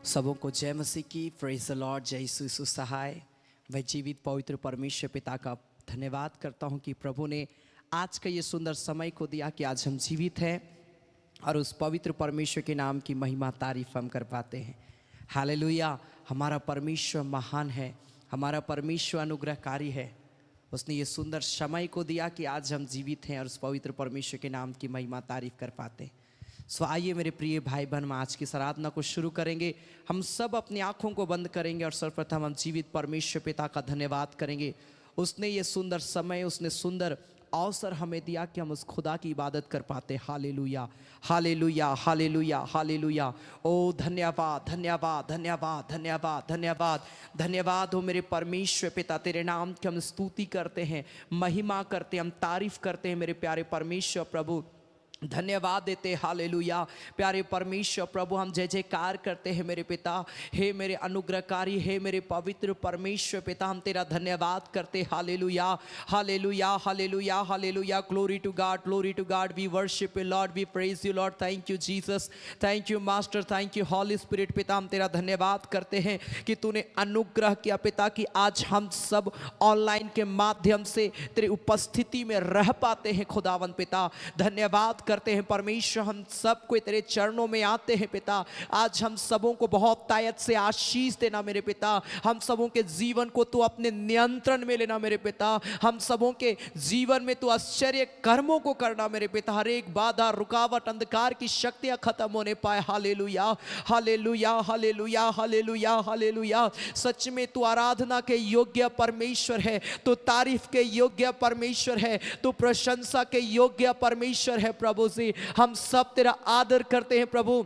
सबों को जय मसीह की। Praise the Lord. जय यीशु सहाय। मैं जीवित पवित्र परमेश्वर पिता का धन्यवाद करता हूं कि प्रभु ने आज का ये सुंदर समय को दिया कि आज हम जीवित हैं और उस पवित्र परमेश्वर के नाम की महिमा तारीफ हम कर पाते हैं। हालेलुया। हमारा परमेश्वर महान है, हमारा परमेश्वर अनुग्रहकारी है। उसने ये सुंदर समय को दिया कि आज हम जीवित हैं और उस पवित्र परमेश्वर के नाम की महिमा तारीफ कर पाते हैं। सो आइए मेरे प्रिय भाई बहन, हम आज की आराधना को शुरू करेंगे। हम सब अपनी आंखों को बंद करेंगे और सर्वप्रथम हम जीवित परमेश्वर पिता का धन्यवाद करेंगे। उसने ये सुंदर समय, उसने सुंदर अवसर हमें दिया कि हम उस खुदा की इबादत कर पाते। Hallelujah, hallelujah, hallelujah, hallelujah. ओ धन्यवाद, धन्यवाद, धन्यवाद, धन्यवाद, धन्यवाद, धन्यवाद हो मेरे परमेश्वर पिता। तेरे नाम की हम स्तुति करते हैं, महिमा करते हैं, हम तारीफ करते हैं मेरे प्यारे परमेश्वर प्रभु। धन्यवाद देते। हालेलुया। प्यारे परमेश्वर प्रभु, हम जय जयकार करते हैं मेरे पिता। हे मेरे अनुग्रहकारी, हे मेरे पवित्र परमेश्वर पिता, हम तेरा धन्यवाद करते। Hallelujah, hallelujah, hallelujah, hallelujah. Glory to God, glory to God. We worship you Lord, we praise you Lord. Thank you Jesus, thank you master, thank you Holy Spirit. पिता, हम तेरा धन्यवाद करते हैं कि तूने अनुग्रह किया पिता कि आज हम सब ऑनलाइन के माध्यम से तेरी उपस्थिति में रह पाते हैं। खुदावन पिता, धन्यवाद करते हैं परमेश्वर। हम सबको तेरे चरणों में आते हैं पिता। आज हम सबों को बहुत तायत से आशीष देना मेरे पिता। हम सबों के जीवन को तू अपने नियंत्रण में लेना मेरे पिता। हम सबों के जीवन में तू आश्चर्य कर्मों को करना मेरे पिता। हर एक बाधा, रुकावट, अंधकार की शक्तियां खत्म होने पाए। Hallelujah, hallelujah, hallelujah, hallelujah, hallelujah. सच में तू आराधना के योग्य परमेश्वर है, तू तारीफ के योग्य परमेश्वर है, तू प्रशंसा के योग्य परमेश्वर है। प्रभु से हम सब तेरा आदर करते हैं प्रभु,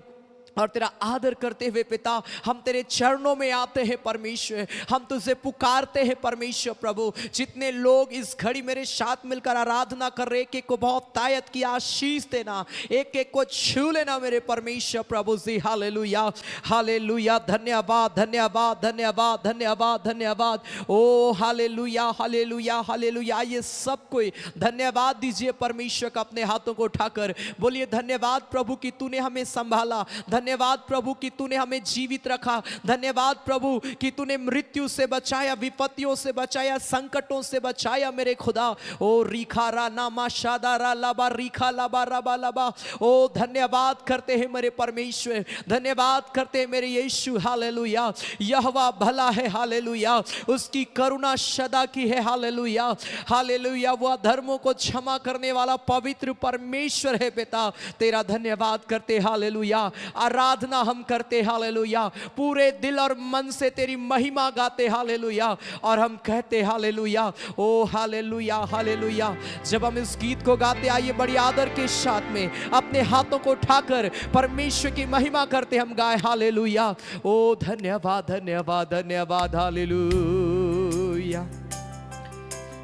और तेरा आदर करते हुए पिता हम तेरे चरणों में आते हैं परमेश्वर। हम तुझे पुकारते हैं परमेश्वर प्रभु। जितने लोग इस घड़ी मेरे साथ मिलकर आराधना कर रहे, एक एक को बहुत तायत की आशीष देना, एक एक को छू लेना मेरे परमेश्वर प्रभु जी। Hallelujah, hallelujah. धन्यवाद, धन्यवाद, धन्यवाद, धन्यवाद, धन्यवाद। ओ हालेलुया, हालेलुया, हालेलुया। ये सब कोई धन्यवाद दीजिए परमेश्वर का अपने हाथों को उठाकर। बोलिए धन्यवाद प्रभु कि तूने हमें संभाला, धन्यवाद प्रभु कि तूने हमें जीवित रखा, धन्यवाद प्रभु कि तूने मृत्यु से बचाया, विपत्तियों से बचाया, संकटों से बचाया मेरे खुदा। ओ रिखारा नामा शादारा लबा रिखा लबा रबा लबा। ओ धन्यवाद करते हैं मेरे परमेश्वर, धन्यवाद करते हैं मेरे यीशु। हालेलुया। यहोवा भला है, हालेलुया। उसकी करुणा सदा की है। Hallelujah, hallelujah. वह धर्मों को क्षमा करने वाला पवित्र परमेश्वर है पिता। तेरा धन्यवाद करते। हालेलुया। आराधना हम करते। हालेलुया। पूरे दिल और मन से तेरी महिमा गाते। हालेलुया। और हम कहते हालेलुया। ओ हालेलुया, हालेलुया। जब हम इस गीत को गाते, आइए बड़ी आदर के साथ में अपने हाथों को उठाकर परमेश्वर की महिमा करते हम गाए। हालेलुया। ओ धन्यवाद, धन्यवाद, धन्यवाद। Hallelujah.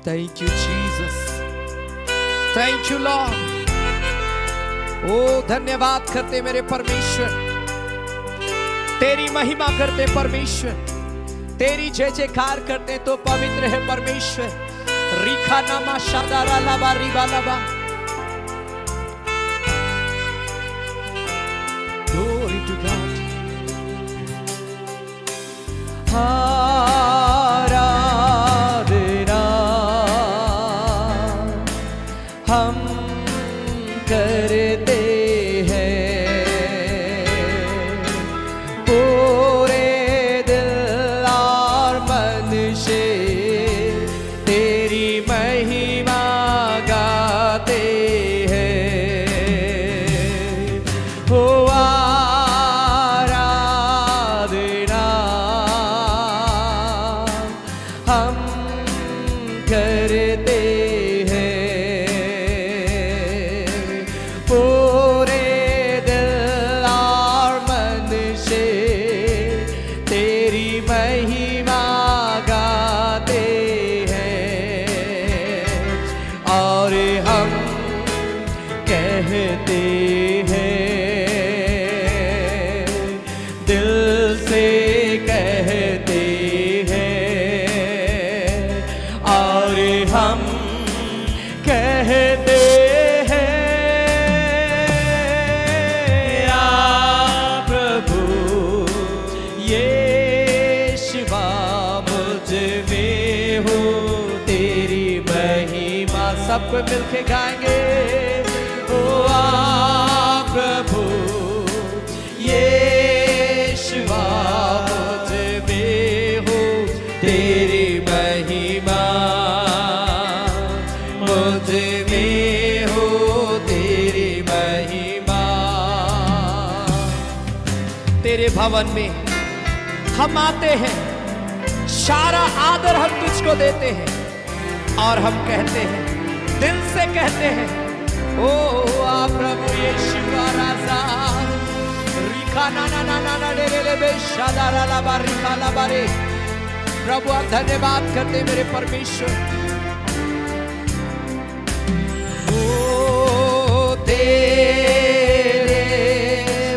Thank you Jesus, thank you Lord. ओ धन्यवाद करते मेरे परमेश्वर, तेरी महिमा करते परमेश्वर, तेरी जय जयकार करते तो पवित्र है परमेश्वर। रिखा नामा शादारा लबा रिबा लबा। Glory to God। आराधना हम करते सब कोई मिलके गाएंगे। ओ आ प्रभु यीशुआ मुझ में हो तेरी महिमा, मुझ में हो तेरी महिमा। तेरे भवन में हम आते हैं, सारा आदर हम तुझको देते हैं और हम कहते हैं, दिल से कहते हैं, ओ आ प्रभु यीशु राजा। रिखा ना ना ना ना ना रे रे बे शादारा ला बा रिखा ला बारे। प्रभु आप धन्यवाद करते मेरे परमेश्वर। ओ तेरे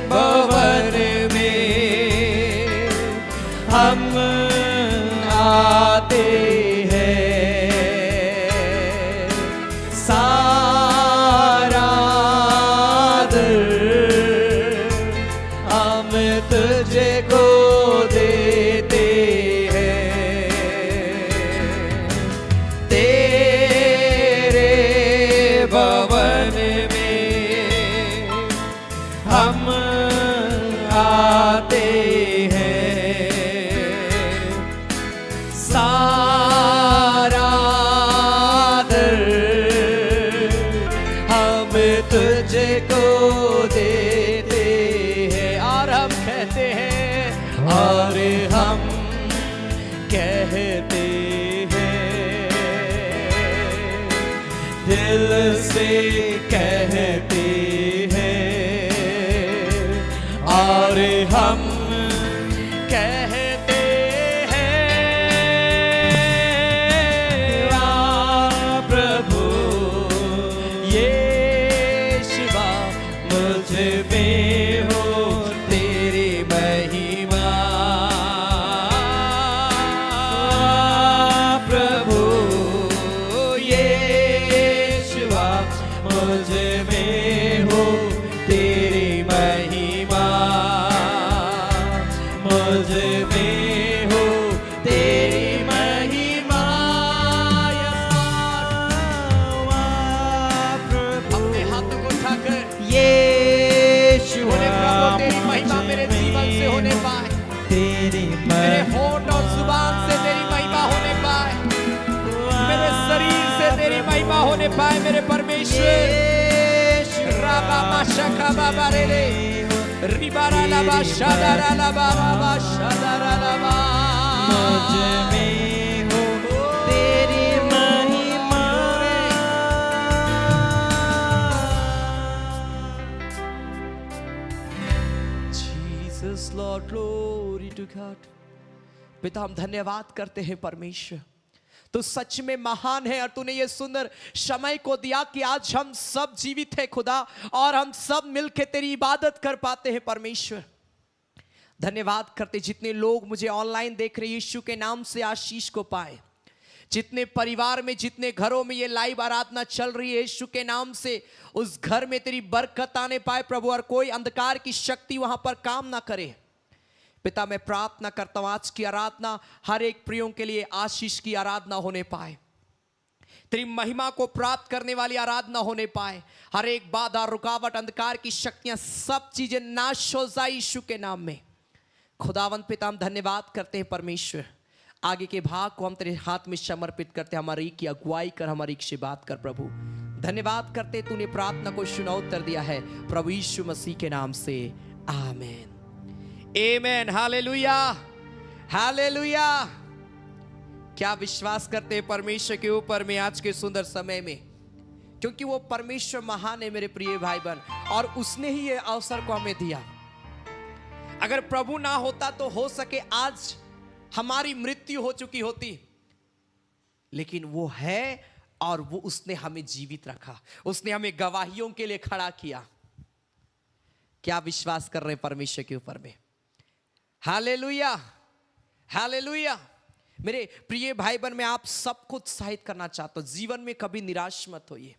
भवन में हम आते हैं, सारा आदर हम तुझे को देते हैं। तेरे भवन में हम आते हैं, सारा आदर हम तुझे को देते हैं। और हम कहते हैं, और हम कहते हैं, दिल से कहते हैं, और हम कहते में हो तेरी महिमा। प्रभु यीशुआ मुझ में हो तेरी महिमा, मुझ में हो तेरी महिमा। अपने हाथों को उठाकर तेरी महिमा मेरे जीवन से होने पाए, तेरी मेरे होंठ और जुबान से तेरी महिमा होने पाए, मेरे शरीर से तेरी महिमा होने पाए मेरे परमेश्वर। राबा माशका बाबा रे रे रिबारा लाबा शादारा लाबा बाबा शादारा लाबा। मुझ में हो तेरी महिमा। Jesus Lord, glory to God। पिता हम धन्यवाद करते हैं परमेश्वर, तू सच में महान है और तूने ये सुंदर समय को दिया कि आज हम सब जीवित हैं खुदा, और हम सब मिलकर तेरी इबादत कर पाते हैं परमेश्वर। धन्यवाद करते जितने लोग मुझे ऑनलाइन देख रहे यीशु के नाम से आशीष को पाए, जितने परिवार में जितने घरों में ये लाइव आराधना चल रही है यीशु के नाम से उस घर में तेरी बरकत आने पाए प्रभु, और कोई अंधकार की शक्ति वहां पर काम ना करे। पिता मैं प्रार्थना करता हूं आज की आराधना हर एक प्रियों के लिए आशीष की आराधना होने पाए, तेरी महिमा को प्राप्त करने वाली आराधना होने पाए। हर एक बाधा रुकावट अंधकार की शक्तियां सब चीजें नाश हो जाए यीशु के नाम में। खुदावंत पिता हम धन्यवाद करते हैं परमेश्वर, आगे के भाग को हम तेरे हाथ में समर्पित करते हैं। हमारी की अगुवाई कर, हमारी से बात कर प्रभु। धन्यवाद करते तूने प्रार्थना को सुना उत्तर दिया है प्रभु यीशु मसीह के नाम से, आमीन आमीन। Hallelujah hallelujah. क्या विश्वास करते हैं परमेश्वर के ऊपर में आज के सुंदर समय में, क्योंकि वो परमेश्वर महान है मेरे प्रिय भाई बहन, और उसने ही ये अवसर को हमें दिया। अगर प्रभु ना होता तो हो सके आज हमारी मृत्यु हो चुकी होती, लेकिन वो है और वो उसने हमें जीवित रखा, उसने हमें गवाहियों के लिए खड़ा किया। क्या विश्वास कर रहे हैं परमेश्वर के ऊपर में? Hallelujah hallelujah. मेरे प्रिय भाई बहन मैं आप सबको उत्साहित करना चाहता हूं, जीवन में कभी निराश मत होइए।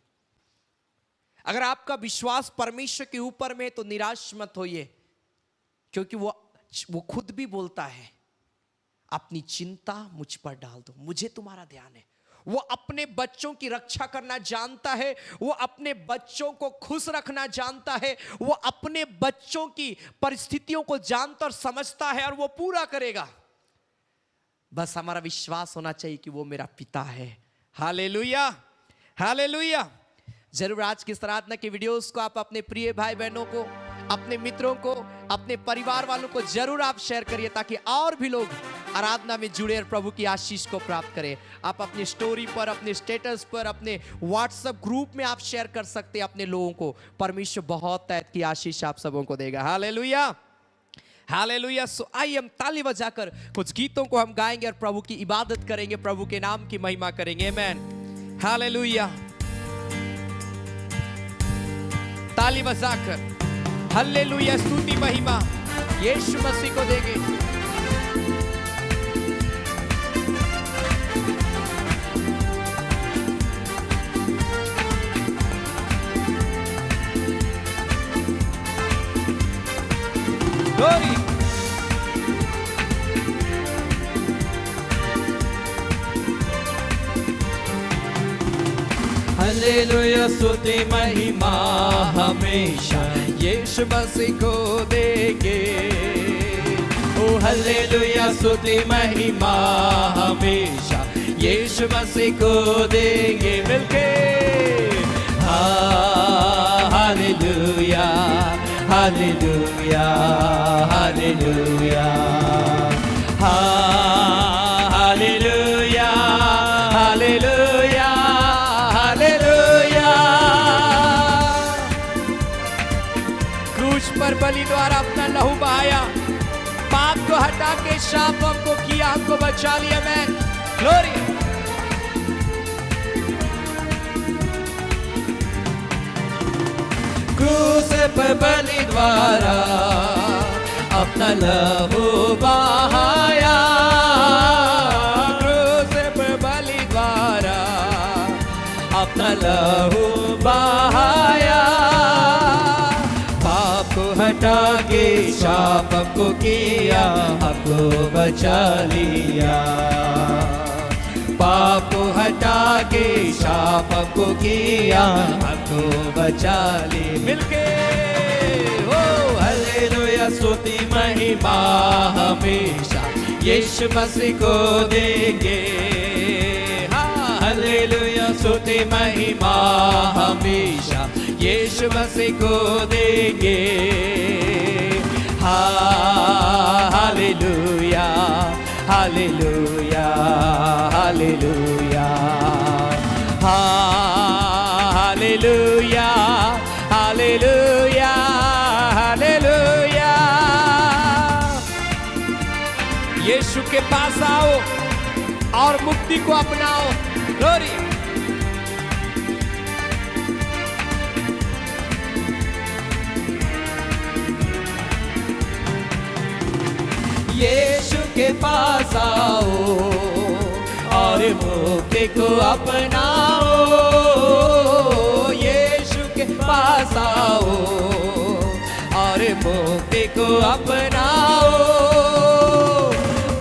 अगर आपका विश्वास परमेश्वर के ऊपर में है तो निराश मत होइए, क्योंकि वो खुद भी बोलता है अपनी चिंता मुझ पर डाल दो, मुझे तुम्हारा ध्यान है। वो अपने बच्चों की रक्षा करना जानता है, वो अपने बच्चों को खुश रखना जानता है, वो अपने बच्चों की परिस्थितियों को जानता और समझता है और वो पूरा करेगा। बस हमारा विश्वास होना चाहिए कि वो मेरा पिता है। Hallelujah, hallelujah. जरूर आज की इस आराधना के वीडियोस को आप अपने प्रिय भाई बहनों को, अपने मित्रों को, अपने परिवार वालों को जरूर आप शेयर करिए, ताकि और भी लोग आराधना में जुड़े और प्रभु की आशीष को प्राप्त करें। आप अपनी स्टोरी पर, अपने स्टेटस पर, अपने व्हाट्सएप ग्रुप में आप शेयर कर सकते हैं अपने लोगों को। परमेश्वर बहुत तैत की आशीष आप सबों को देगा। Hallelujah, hallelujah. सो आइए हम ताली बजाकर कुछ गीतों को हम गाएंगे और प्रभु की इबादत करेंगे, प्रभु के नाम की महिमा करेंगे। आमीन, हालेलुया। ताली बजाकर हालेलुया, स्तुति महिमा यीशु मसीह को देंगे। ग्लोरी, हालेलुया, स्तुति महिमा हमेशा यीशु मसीह को देंगे। ओ हालेलुया, स्तुति महिमा हमेशा यीशु मसीह को देंगे मिलके। Hallelujah, hallelujah, hallelujah, hallelujah, hallelujah, hallelujah. क्रूस पर बलि द्वारा अपना लहू बहाया, पाप को हटा के शाप हमको किया, हमको बचा लिया। मैं ग्लोरी, क्रूस पर बलि द्वारा अपना लहू बहाया, क्रूस पर बलि द्वारा अपना लहू बहाया। पाप को हटा के शाप हमको किया, हमको बचा लिया। पाप को हटा के शाप हमको किया, हमको बचा ली मिलके। ओ हालेलुया, स्तुति महिमा हमेशा यीशु मसीह को देंगे। हालेलुया, स्तुति महिमा हमेशा यीशु मसीह को देंगे। Hallelujah, hallelujah, hallelujah, hallelujah, hallelujah, hallelujah. Yeshu के पास आओ और मुक्ति को अपनाओ। ग्लोरी, यीशु के पास आओ और मुक्ति को अपनाओ। यीशु के पास आओ और मुक्ति को अपनाओ।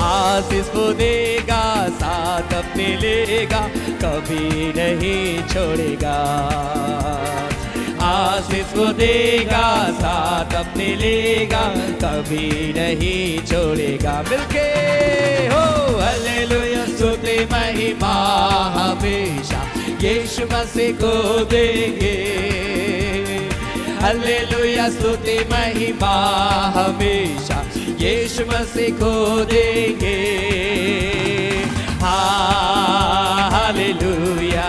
आशीष को देगा, साथ अपने लेगा, कभी नहीं छोड़ेगा। आशीष को देगा, साथ अपने लेगा, कभी नहीं छोड़ेगा मिलके। हो हालेलुया, स्तुति महिमा हमेशा यीशु मसीह को देंगे। हालेलुया, स्तुति महिमा हमेशा यीशु मसीह को देंगे। Hallelujah,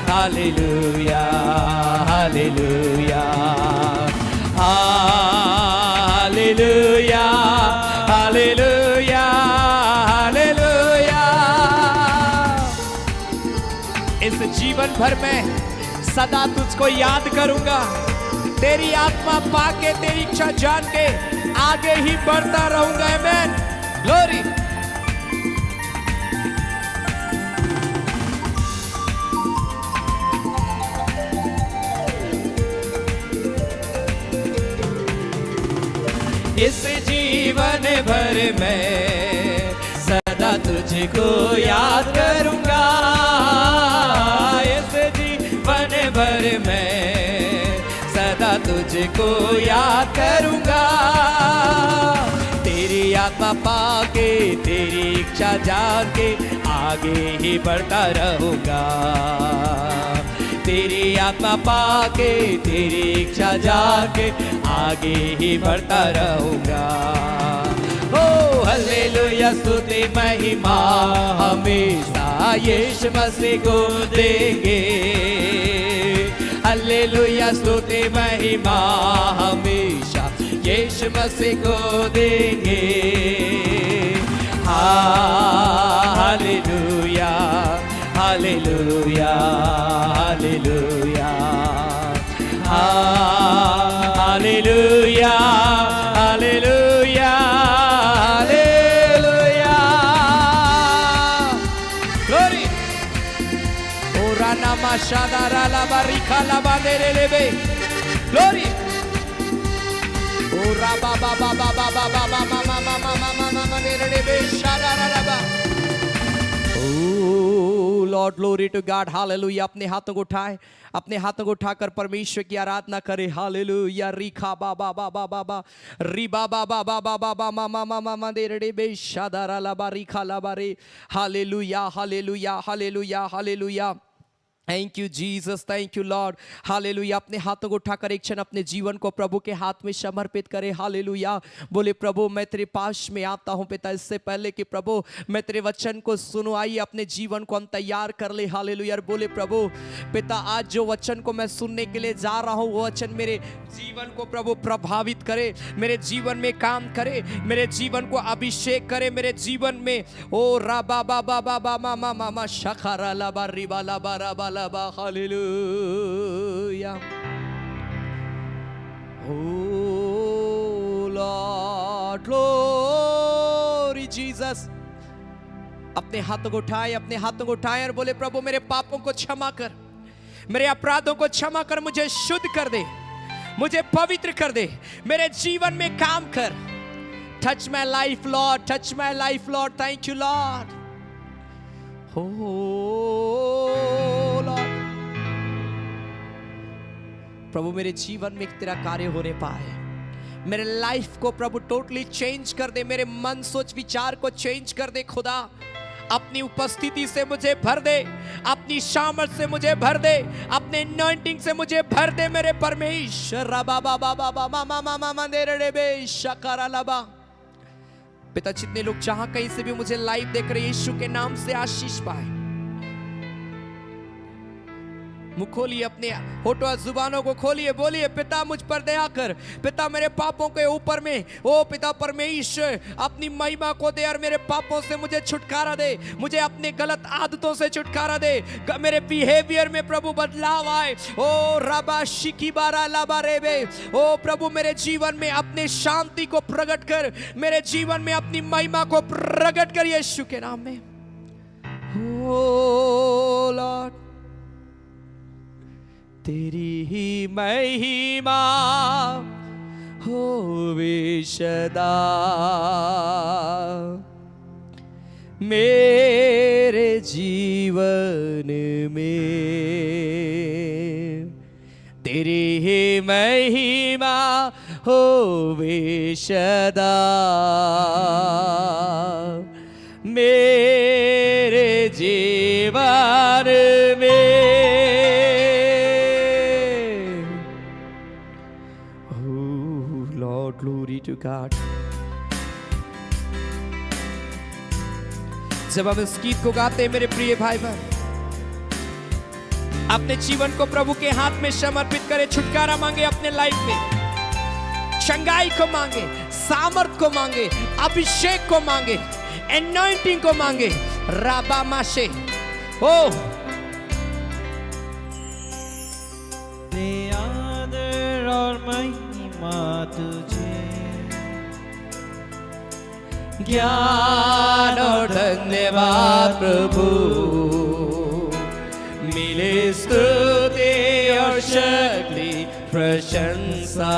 hallelujah, hallelujah, hallelujah, hallelujah, hallelujah. इस जीवन भर में सदा तुझको याद करूंगा, तेरी आत्मा पाके, तेरी इच्छा जान के आगे ही बढ़ता रहूंगा। आमीन, ग्लोरी। इस जीवन भर में सदा तुझको याद करूंगा। तुझको याद करूंगा, तेरी आत्मा पाके तेरी इच्छा जान के आगे ही बढ़ता रहूंगा, तेरी आत्मा पाके तेरी इच्छा जान के आगे ही बढ़ता रहूंगा। ओ हालेलुया स्तुति महिमा हमेशा यीशु मसीह को देंगे, हालेलुया स्तुति महिमा हमेशा यीशु मसीह को देंगे। Hallelujah hallelujah hallelujah hallelujah hallelujah hallelujah. Glory ora namashandara la barika la banderebe glory ora ba ba ba ba ba ba ba ba ma ma ma ma ma ma ma ma derebe shadara ba। Oh Lord, glory to God, hallelujah। अपने हाथों को उठाएं, अपने हाथों को उठाकर परमेश्वर की आराधना करें। हालेलुया रिखा बा बा बा बा बा बा री बा बा बा बा बा बा बा मा मा मा मा मा दे रे बे शादारा ला बा रिखा ला बा रे। Hallelujah hallelujah hallelujah hallelujah. Thank you Jesus, thank you Lord. Hallelujah. अपने हाथों को उठाकर एक क्षण अपने जीवन को प्रभु के हाथ में समर्पित करें। हालेलुया। बोले प्रभु मैं तेरे पास में आता हूं पिता, इससे पहले कि प्रभु मैं तेरे वचन को सुनूं, आइए अपने जीवन को हम तैयार कर ले। हालेलुया। बोले प्रभु पिता आज जो वचन को मैं सुनने के लिए जा रहा हूं वो वचन मेरे जीवन को प्रभु प्रभावित करे, मेरे जीवन में काम करे, मेरे जीवन को अभिषेक करे, मेरे जीवन में ओ रा बा बा बा बा बा मा मा मा मा शखरा ला बा री बा ला बा रा बा ला बा। हालेलुया। ओ लॉर्ड ग्लोरी जीसस। अपने हाथों को उठाए, अपने हाथों को उठाए और बोले प्रभु मेरे पापों को क्षमा कर, मेरे अपराधों को क्षमा कर, मुझे शुद्ध कर दे, मुझे पवित्र कर दे, मेरे जीवन में काम कर। Touch my life Lord, touch my life Lord. Thank you Lord. हो लॉर्ड प्रभु मेरे जीवन में तेरा कार्य होने पाए, मेरे लाइफ को प्रभु टोटली चेंज कर दे, मेरे मन सोच विचार को चेंज कर दे खुदा। अपनी उपस्थिति से मुझे भर दे, अपनी सामर्थ से मुझे भर दे, अपने अनॉइंटिंग से मुझे भर दे मेरे परमेश्वर। पिता जितने लोग जहां कहीं से भी मुझे लाइव देख रहे यीशु के नाम से आशीष पाए। मुख खोलिए, अपने होठों जुबानों को खोलिए, बोलिए पिता मुझ पर दया कर, पिता मेरे पापों के ऊपर में ओ पिता परमेश्वर अपनी महिमा को दे और मेरे पापों से मुझे छुटकारा दे, मुझे अपने गलत आदतों से छुटकारा दे, मेरे बिहेवियर में प्रभु बदलाव आए। ओ रबा शिकी बारा लाबा रेबे। ओ प्रभु मेरे जीवन में अपने शांति को प्रकट कर, मेरे जीवन में अपनी महिमा को प्रकट कर यीशु के नाम में। ओ लॉर्ड तेरी ही महिमा होवे सदा मेरे जीवन में, तेरी ही महिमा होवे सदा मेरे जीवन में। Glory to God। जब हम इस गीत को गाते हैं मेरे प्रिय भाई बहन, अपने जीवन को प्रभु के हाथ में समर्पित करें, छुटकारा मांगे अपने लाइफ में, चंगाई को मांगे, सामर्थ को मांगे, अभिषेक को मांगे, एनॉइंटिंग को मांगे। राबा माशे ओ आदर और महिमा तुझे, ज्ञान और धन्यवाद प्रभु, मिले स्तुति और शक्ति प्रशंसा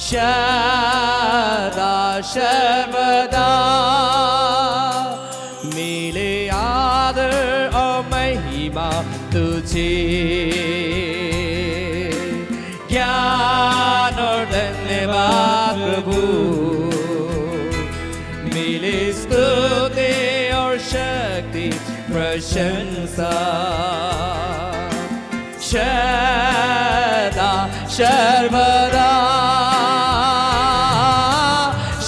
सदा सर्वदा, मिले आदर और महिमा तुझे, प्रभु मिले स्तुति और शक्ति प्रशंसा सदा सर्वदा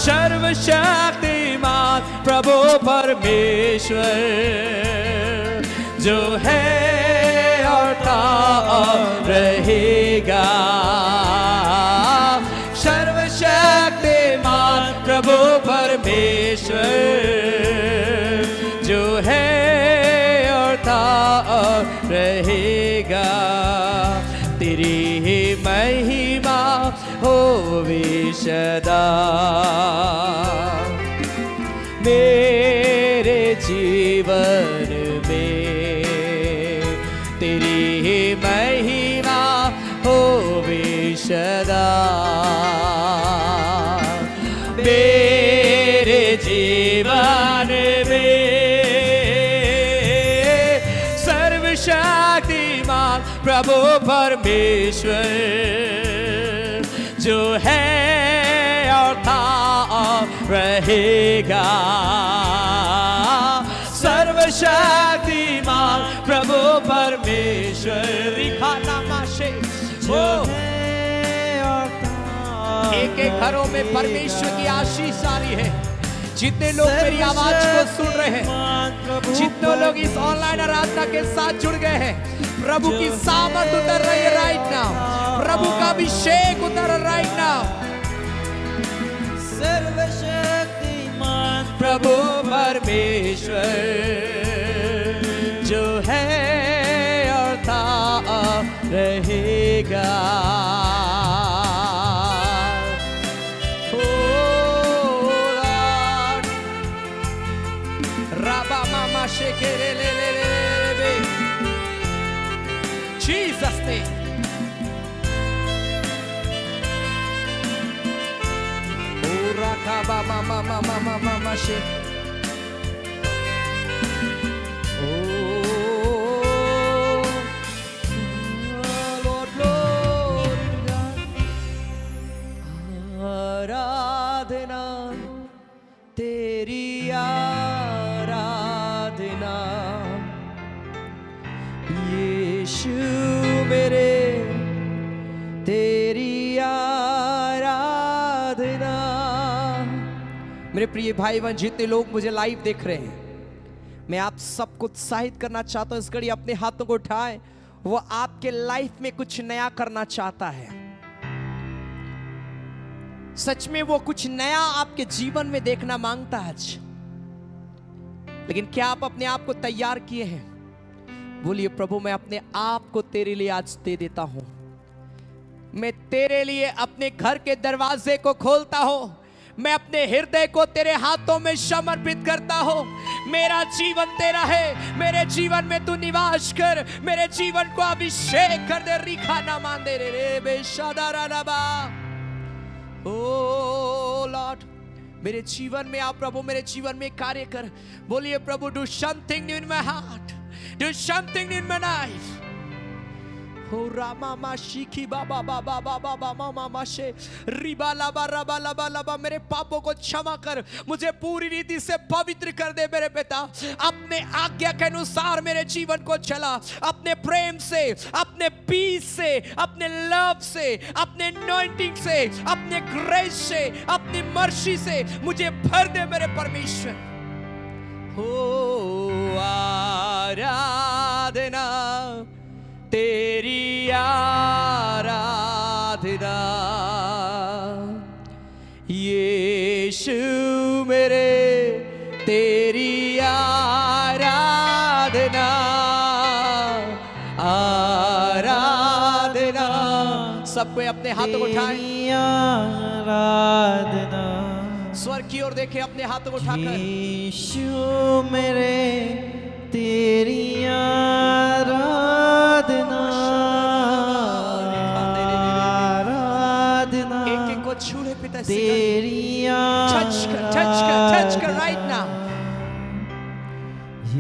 सर्वशक्तिमान प्रभु परमेश्वर जो है और था और रहेगा सर्वशक्तिमान प्रभु परमेश्वर जो है और था और रहेगा तेरी ही महिमा होवे सदा मेरे जीवन में तेरी ही महिमा होवे सदा मेरे जीवन में सर्वशक्तिमान प्रभु परमेश्वर जो है और था और रहेगा सर्वशक्तिमान प्रभु परमेश्वर जो है और था एक एक घरों में परमेश्वर की आशीष जारी है जितने लोग मेरी आवाज को सुन रहे हैं जितने लोग इस ऑनलाइन आराधना के साथ जुड़ गए हैं प्रभु की सामर्थ उतर रही है राइट नाउ प्रभु का अभिषेक उतर राइट नाउ सर्वशक्तिमान प्रभु परमेश्वर जो है और था और रहेगा ओ लॉर्ड राबा मामा शेकेरे ले ले ले ले जीसस ने Rakaba mama mama mama mashi. Oh, Lord, Lord God. आराधना तेरी आराधना यीशु मेरे तेरी आराधना मेरे प्रिय भाई बहन जितने लोग मुझे लाइव देख रहे हैं मैं आप सबको उत्साहित करना चाहता हूं इस घड़ी अपने हाथों को उठाएं वो आपके लाइफ में कुछ नया करना चाहता है सच में वो कुछ नया आपके जीवन में देखना मांगता है आज लेकिन क्या आप अपने आप को तैयार किए हैं बोलिए प्रभु मैं अपने आप को तेरे लिए आज दे देता हूं मैं तेरे लिए अपने घर के दरवाजे को खोलता हूं मैं अपने हृदय को तेरे हाथों में समर्पित करता हूं मेरा जीवन तेरा है मेरे जीवन में तू निवास कर मेरे जीवन को अभिषेक कर दे रिखा ना मान दे रे बेशादारा नबा ओ लॉर्ड मेरे जीवन में आप प्रभु मेरे जीवन में कार्य कर बोलिए प्रभु do something new in my heart do something new in my life हो रामा माशिकी बाबा बाबा बाबा बाबा मामा शे रिबा लाबा रबा लबा लबा मेरे पापों को क्षमा कर मुझे पूरी रीति से पवित्र कर दे मेरे पिता अपने आज्ञा के अनुसार मेरे जीवन को चला अपने प्रेम से अपने पीस से अपने लव से अपने अनॉइंटिंग से अपने ग्रेस से अपनी मर्सी से मुझे भर दे मेरे परमेश्वर हो आराधना तेरी आराधना यीशु मेरे तेरी आराधना आराधना सबको अपने हाथों को उठाएं आराधना स्वर की ओर देखें अपने हाथों को उठाकर यीशु मेरे तेरी आराधना आराधना एक एक को छू ले पिता तेरी टच कर राइट नाउ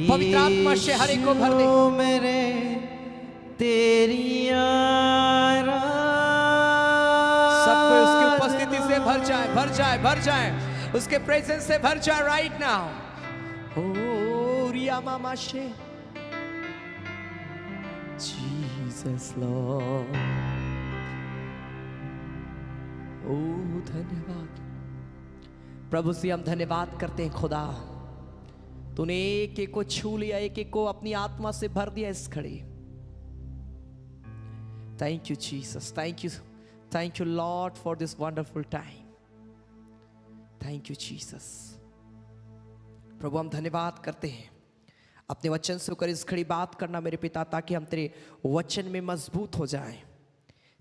पवित्र आत्मा से हर एक को भर दे मेरे तेरी आराधना सबको उसकी उपस्थिति से भर जाए, भर जाए, भर जाए, उसके प्रेजेंस से भर जाए राइट नाउ। ओ रिया मामा शे, जीसस लॉर्ड। ओ धन्यवाद प्रभु से हम धन्यवाद करते हैं खुदा, तूने एक एक को छू लिया, एक एक को अपनी आत्मा से भर दिया इस घड़ी। Thank you Jesus, thank you Lord for this wonderful time. Thank you Jesus. प्रभु हम धन्यवाद करते हैं, अपने वचन से होकर इस घड़ी बात करना मेरे पिता, ताकि हम तेरे वचन में मजबूत हो जाएं,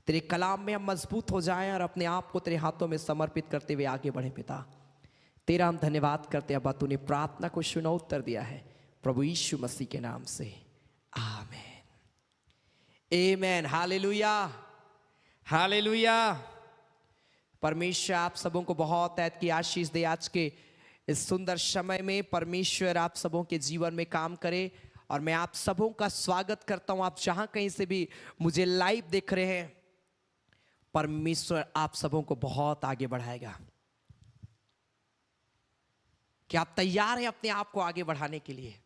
तेरे कलाम में हम मजबूत हो जाएं और अपने आप को तेरे हाथों में समर्पित करते हुए आगे बढ़े। पिता तेरा हम धन्यवाद करते हैं, अब्बा तूने प्रार्थना को सुना उत्तर दिया है, प्रभु यीशु मसीह के नाम से आमीन, आमीन। Hallelujah, hallelujah. परमेश्वर आप सबों को बहुत ऐत की आशीष दे। आज के इस सुंदर समय में परमेश्वर आप सबों के जीवन में काम करे, और मैं आप सबों का स्वागत करता हूं। आप जहां कहीं से भी मुझे लाइव देख रहे हैं, परमेश्वर आप सबों को बहुत आगे बढ़ाएगा। क्या आप तैयार हैं अपने आप को आगे बढ़ाने के लिए?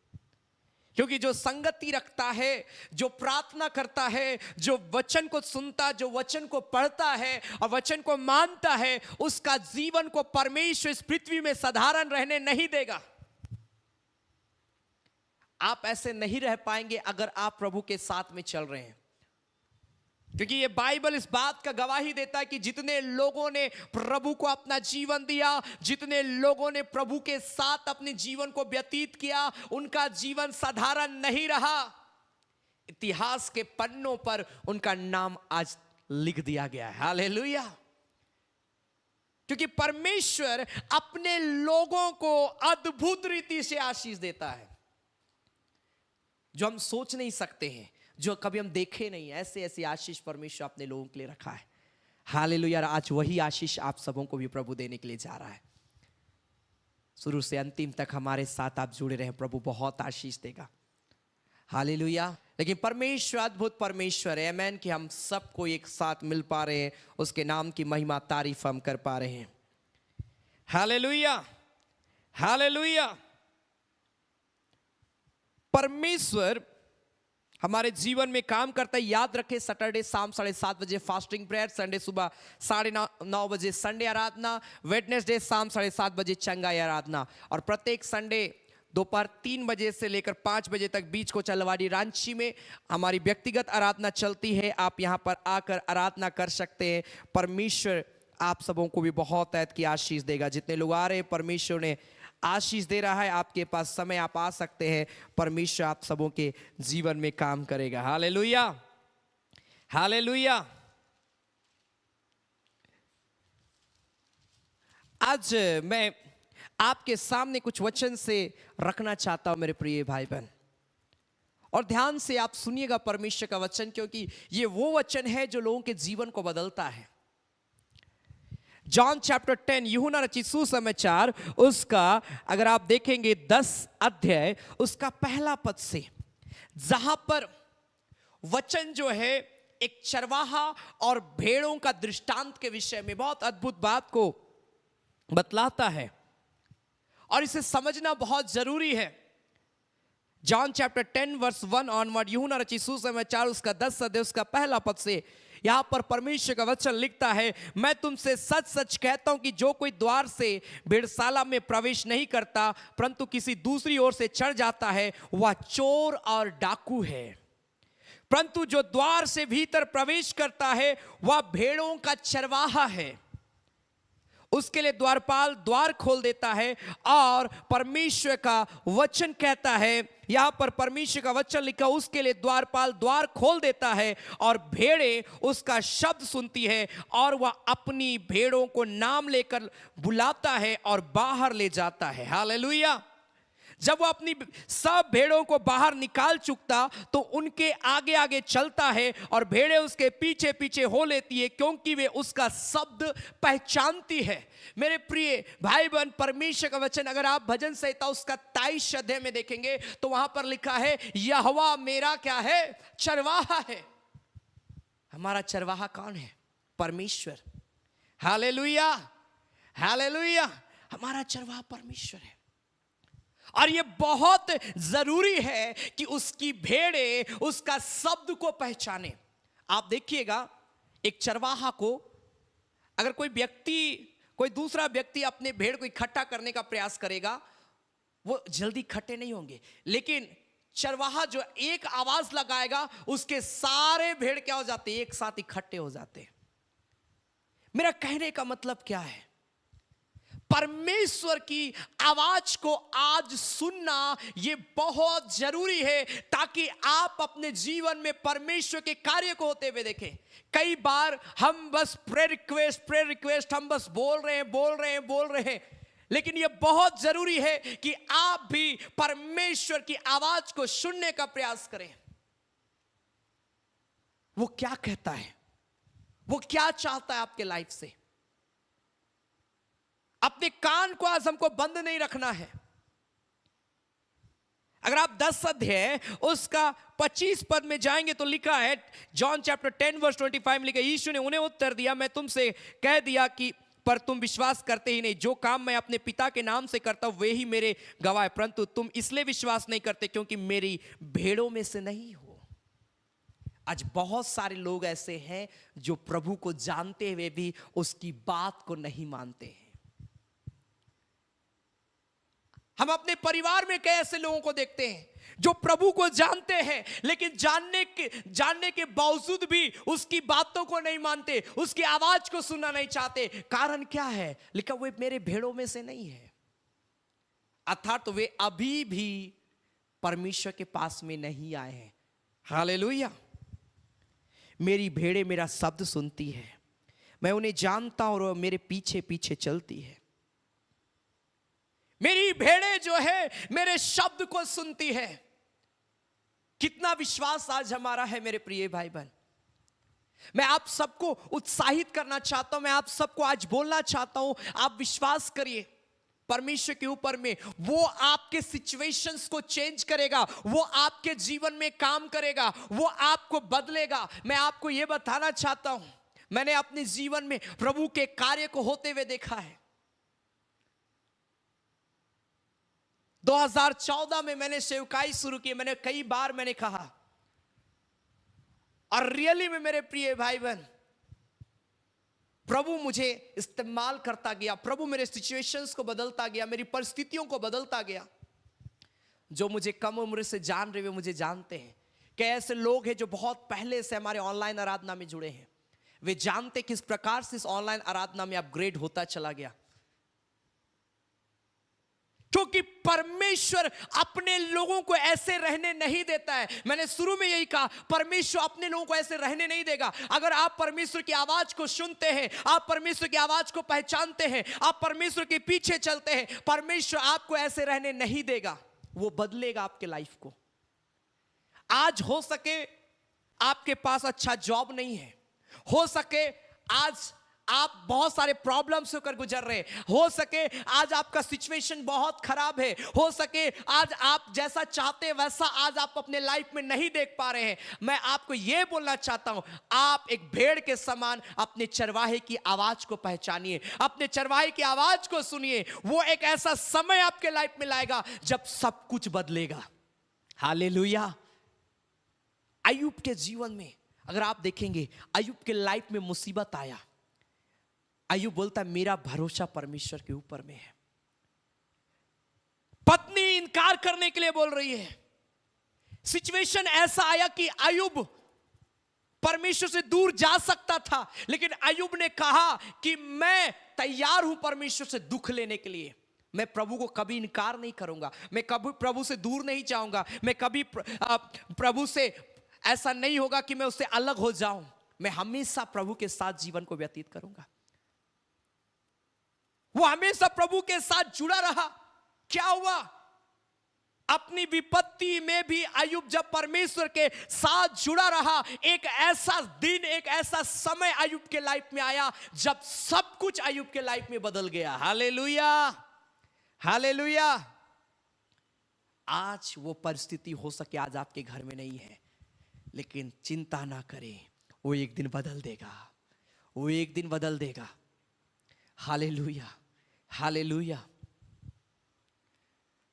क्योंकि जो संगति रखता है, जो प्रार्थना करता है, जो वचन को सुनता, जो वचन को पढ़ता है और वचन को मानता है, उसका जीवन को परमेश्वर इस पृथ्वी में साधारण रहने नहीं देगा। आप ऐसे नहीं रह पाएंगे अगर आप प्रभु के साथ में चल रहे हैं, क्योंकि ये बाइबल इस बात का गवाही देता है कि जितने लोगों ने प्रभु को अपना जीवन दिया, जितने लोगों ने प्रभु के साथ अपने जीवन को व्यतीत किया, उनका जीवन साधारण नहीं रहा। इतिहास के पन्नों पर उनका नाम आज लिख दिया गया है। हालेलुया। क्योंकि परमेश्वर अपने लोगों को अद्भुत रीति से आशीष देता है, जो हम सोच नहीं सकते हैं, जो कभी हम देखे नहीं। ऐसे ऐसी आशीष परमेश्वर अपने लोगों के लिए रखा है। हालेलुया। आज वही आशीष आप सबों को भी प्रभु देने के लिए जा रहा है। शुरू से अंतिम तक हमारे साथ आप जुड़े रहे, प्रभु बहुत आशीष देगा। हालेलुया। लेकिन परमेश्वर अद्भुत परमेश्वर है, आमीन, कि हम सबको एक साथ मिल पा रहे हैं, उसके नाम की महिमा तारीफ हम कर पा रहे हैं। Hallelujah, hallelujah. परमेश्वर हमारे जीवन में काम करता है। याद रखें, सैटरडे शाम 7:30 बजे फास्टिंग प्रेयर, संडे सुबह 9:30 बजे संडे आराधना, वेडनेसडे शाम 7:30 बजे चंगाई आराधना, और प्रत्येक संडे दोपहर 3 बजे से लेकर 5 बजे तक बीच को चलवाड़ी रांची में हमारी व्यक्तिगत आराधना चलती है। आप यहाँ पर आकर आराधना कर सकते हैं। परमेश्वर आप सबों को भी बहुत ऐत की आशीष देगा। जितने लोग आ रहे हैं, परमेश्वर ने आशीष दे रहा है। आपके पास समय, आप आ सकते हैं। परमेश्वर आप सबों के जीवन में काम करेगा। Hallelujah, hallelujah. आज मैं आपके सामने कुछ वचन से रखना चाहता हूं मेरे प्रिय भाई बहन, और ध्यान से आप सुनिएगा परमेश्वर का वचन, क्योंकि ये वो वचन है जो लोगों के जीवन को बदलता है। जॉन चैप्टर 10, यूहन्ना रचित सुसमाचार, उसका अगर आप देखेंगे 10 अध्याय, उसका पहला पद से, जहां पर वचन जो है एक चरवाहा और भेड़ों का दृष्टांत के विषय में बहुत अद्भुत बात को बतलाता है, और इसे समझना बहुत जरूरी है। जॉन चैप्टर 10 वर्स 1 ऑनवर्ड, यूहन्ना रचित सुसमाचार उसका 10 अध्याय उसका पहला पद से, यहां पर परमेश्वर का वचन लिखता है, मैं तुमसे सच सच कहता हूं कि जो कोई द्वार से भेड़शाला में प्रवेश नहीं करता परंतु किसी दूसरी ओर से चढ़ जाता है, वह चोर और डाकू है। परंतु जो द्वार से भीतर प्रवेश करता है वह भेड़ों का चरवाहा है। उसके लिए द्वारपाल द्वार खोल देता है, और परमेश्वर का वचन कहता है, यहां पर परमेश्वर का वचन लिखा, उसके लिए द्वारपाल द्वार खोल देता है और भेड़ें उसका शब्द सुनती है, और वह अपनी भेड़ों को नाम लेकर बुलाता है और बाहर ले जाता है। हालेलुया। जब वो अपनी सब भेड़ों को बाहर निकाल चुकता तो उनके आगे आगे चलता है, और भेड़ें उसके पीछे पीछे हो लेती है, क्योंकि वे उसका शब्द पहचानती है। मेरे प्रिय भाई बहन, परमेश्वर का वचन अगर आप भजन संहिता उसका 23 अध्याय में देखेंगे तो वहां पर लिखा है, यहोवा मेरा क्या है? चरवाहा है। हमारा चरवाहा कौन है? परमेश्वर। Hallelujah, hallelujah. हमारा चरवाहा परमेश्वर है और ये बहुत जरूरी है कि उसकी भेड़े उसका शब्द को पहचाने। आप देखिएगा, एक चरवाहा को अगर कोई दूसरा व्यक्ति अपने भेड़ को इकट्ठा करने का प्रयास करेगा, वो जल्दी इकट्ठे नहीं होंगे। लेकिन चरवाहा जो एक आवाज लगाएगा, उसके सारे भेड़ क्या हो जाते हैं, एक साथ इकट्ठे हो जाते हैं। मेरा कहने का मतलब क्या है, परमेश्वर की आवाज को आज सुनना यह बहुत जरूरी है, ताकि आप अपने जीवन में परमेश्वर के कार्य को होते हुए देखें। कई बार हम बस प्रेयर रिक्वेस्ट हम बस बोल रहे हैं, लेकिन यह बहुत जरूरी है कि आप भी परमेश्वर की आवाज को सुनने का प्रयास करें। वो क्या कहता है, वो क्या चाहता है आपके लाइफ से। अपने कान को आज हमको बंद नहीं रखना है। अगर आप 10 अध्याय उसका 25 पद में जाएंगे तो लिखा है, जॉन चैप्टर 10 वर्स 25 में लिखा है, यीशु ने उन्हें उत्तर दिया, मैं तुमसे कह दिया कि पर तुम विश्वास करते ही नहीं। जो काम मैं अपने पिता के नाम से करता हूं वे ही मेरे गवाह, परंतु तुम इसलिए विश्वास नहीं करते क्योंकि मेरी भेड़ों में से नहीं हो। आज बहुत सारे लोग ऐसे हैं जो प्रभु को जानते हुए भी उसकी बात को नहीं मानते हैं। हम अपने परिवार में कई ऐसे लोगों को देखते हैं जो प्रभु को जानते हैं, लेकिन जानने के बावजूद भी उसकी बातों को नहीं मानते, उसकी आवाज को सुनना नहीं चाहते। कारण क्या है, लिखा वो मेरे भेड़ों में से नहीं है, अर्थात वे अभी भी परमेश्वर के पास में नहीं आए हैं। हालेलुया। मेरी भेड़ें मेरा शब्द सुनती है, मैं उन्हें जानता हूं और वो मेरे पीछे पीछे चलती है। मेरी भेड़ें जो है मेरे शब्द को सुनती है। कितना विश्वास आज हमारा है मेरे प्रिय भाई बहन। मैं आप सबको उत्साहित करना चाहता हूं, मैं आप सबको आज बोलना चाहता हूं, आप विश्वास करिए परमेश्वर के ऊपर में। वो आपके सिचुएशंस को चेंज करेगा, वो आपके जीवन में काम करेगा, वो आपको बदलेगा। मैं आपको यह बताना चाहता हूं, मैंने अपने जीवन में प्रभु के कार्य को होते हुए देखा है। 2014 में मैंने सेवकाई शुरू की। मैंने कई बार कहा, और रियली में मेरे प्रिय भाई बहन, प्रभु मुझे इस्तेमाल करता गया, प्रभु मेरे सिचुएशंस को बदलता गया, मेरी परिस्थितियों को बदलता गया। जो मुझे कम उम्र से जान रहे वे मुझे जानते हैं कि ऐसे लोग हैं जो बहुत पहले से हमारे ऑनलाइन आराधना में जुड़े हैं। वे जानते किस प्रकार से इस ऑनलाइन आराधना में अपग्रेड होता चला गया, क्योंकि परमेश्वर अपने लोगों को ऐसे रहने नहीं देता है। मैंने शुरू में यही कहा, परमेश्वर अपने लोगों को ऐसे रहने नहीं देगा। अगर आप परमेश्वर की आवाज को सुनते हैं, आप परमेश्वर की आवाज को पहचानते हैं, आप परमेश्वर के पीछे चलते हैं, परमेश्वर आपको ऐसे रहने नहीं देगा। वो बदलेगा आपके लाइफ को। आज हो सके आपके पास अच्छा जॉब नहीं है, हो सके आज आप बहुत सारे प्रॉब्लम्स होकर गुजर रहे हैं, हो सके आज आपका सिचुएशन बहुत खराब है, हो सके आज आप जैसा चाहते हैं वैसा आज आप अपने लाइफ में नहीं देख पा रहे हैं। मैं आपको यह बोलना चाहता हूं, आप एक भेड़ के समान अपने चरवाहे की आवाज को पहचानिए, अपने चरवाहे की आवाज को सुनिए। वो एक ऐसा समय आपके लाइफ में लाएगा जब सब कुछ बदलेगा। हालेलुया। अय्यूब के जीवन में अगर आप देखेंगे, अय्यूब के लाइफ में मुसीबत आया, अय्यूब बोलता है मेरा भरोसा परमेश्वर के ऊपर में है। पत्नी इनकार करने के लिए बोल रही है। सिचुएशन ऐसा आया कि अय्यूब परमेश्वर से दूर जा सकता था, लेकिन अय्यूब ने कहा कि मैं तैयार हूं परमेश्वर से दुख लेने के लिए। मैं प्रभु को कभी इनकार नहीं करूंगा, मैं कभी प्रभु से दूर नहीं जाऊंगा, मैं कभी प्रभु से ऐसा नहीं होगा कि मैं उससे अलग हो जाऊं। मैं हमेशा प्रभु के साथ जीवन को व्यतीत करूंगा। वो हमेशा प्रभु के साथ जुड़ा रहा। क्या हुआ? अपनी विपत्ति में भी अय्यूब जब परमेश्वर के साथ जुड़ा रहा, एक ऐसा दिन, एक ऐसा समय अय्यूब के लाइफ में आया जब सब कुछ अय्यूब के लाइफ में बदल गया। Hallelujah, hallelujah. आज वो परिस्थिति हो सके आज आपके घर में नहीं है, लेकिन चिंता ना करें, वो एक दिन बदल देगा, वो एक दिन बदल देगा। हालेलुया। Hallelujah,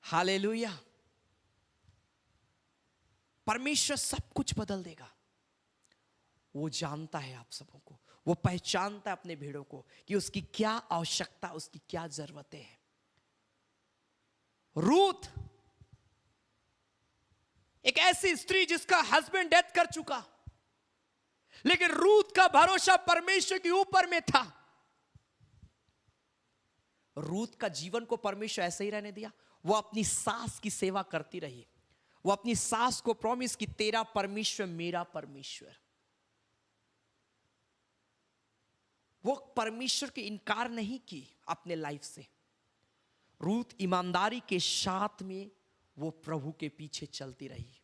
hallelujah. परमेश्वर सब कुछ बदल देगा। वो जानता है आप सबों को, वो पहचानता है अपने भेड़ों को कि उसकी क्या आवश्यकता, उसकी क्या जरूरतें हैं। रूथ एक ऐसी स्त्री जिसका हस्बैंड डेथ कर चुका, लेकिन रूथ का भरोसा परमेश्वर के ऊपर में था। रूथ का जीवन को परमेश्वर ऐसे ही रहने दिया। वो अपनी सास की सेवा करती रही। वो अपनी सास को प्रॉमिस की, तेरा परमेश्वर मेरा परमेश्वर। वो परमेश्वर की इनकार नहीं की अपने लाइफ से। रूथ ईमानदारी के साथ में वो प्रभु के पीछे चलती रही।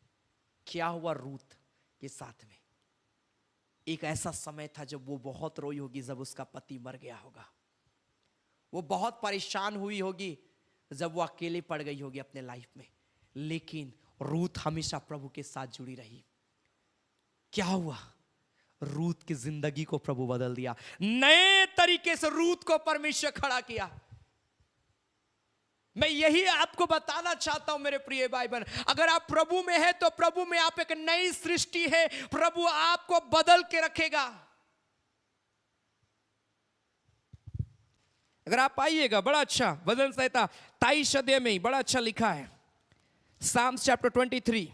क्या हुआ रूथ के साथ में? एक ऐसा समय था जब वो बहुत रोई होगी, जब उसका पति मर गया होगा। वो बहुत परेशान हुई होगी जब वो अकेले पड़ गई होगी अपने लाइफ में। लेकिन रूथ हमेशा प्रभु के साथ जुड़ी रही। क्या हुआ? रूथ की जिंदगी को प्रभु बदल दिया। नए तरीके से रूथ को परमेश्वर खड़ा किया। मैं यही आपको बताना चाहता हूं मेरे प्रिय भाई बहन, अगर आप प्रभु में हैं तो प्रभु में आप एक नई सृष्टि है। प्रभु आपको बदल के रखेगा। अगर आप आइएगा, बड़ा अच्छा भजन संहिता 23 अध्याय में बड़ा अच्छा लिखा है। Psalms chapter 23,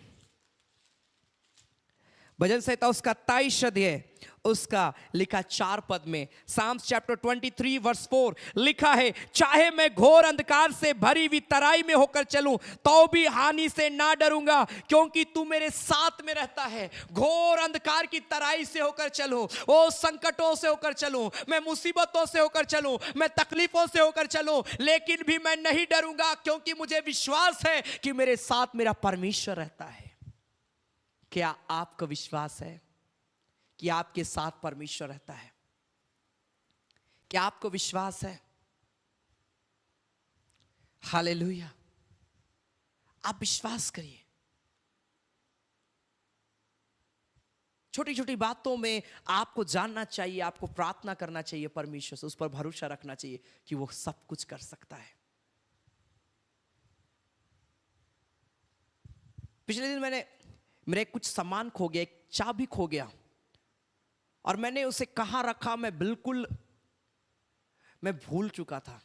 भजन संहिता उसका 23 अध्याय उसका लिखा 4 पद में। Psalms chapter 23 verse 4 लिखा है, चाहे मैं घोर अंधकार से भरी हुई तराई में होकर चलूं तो भी हानि से ना डरूंगा, क्योंकि तू मेरे साथ में रहता है। घोर अंधकार की तराई से होकर चलूं, ओ संकटों से होकर चलूं, मैं मुसीबतों से होकर चलूं, मैं तकलीफों से होकर चलूं, लेकिन भी मैं नहीं डरूंगा, क्योंकि मुझे विश्वास है कि मेरे साथ मेरा परमेश्वर रहता है। क्या आपका विश्वास है कि आपके साथ परमेश्वर रहता है? क्या आपको विश्वास है? हालेलुया। आप विश्वास करिए। छोटी छोटी बातों में आपको जानना चाहिए, आपको प्रार्थना करना चाहिए परमेश्वर से, उस पर भरोसा रखना चाहिए कि वो सब कुछ कर सकता है। पिछले दिन मेरे कुछ सामान खो गया, एक चाबी खो गया, और मैंने उसे कहाँ रखा मैं भूल चुका था।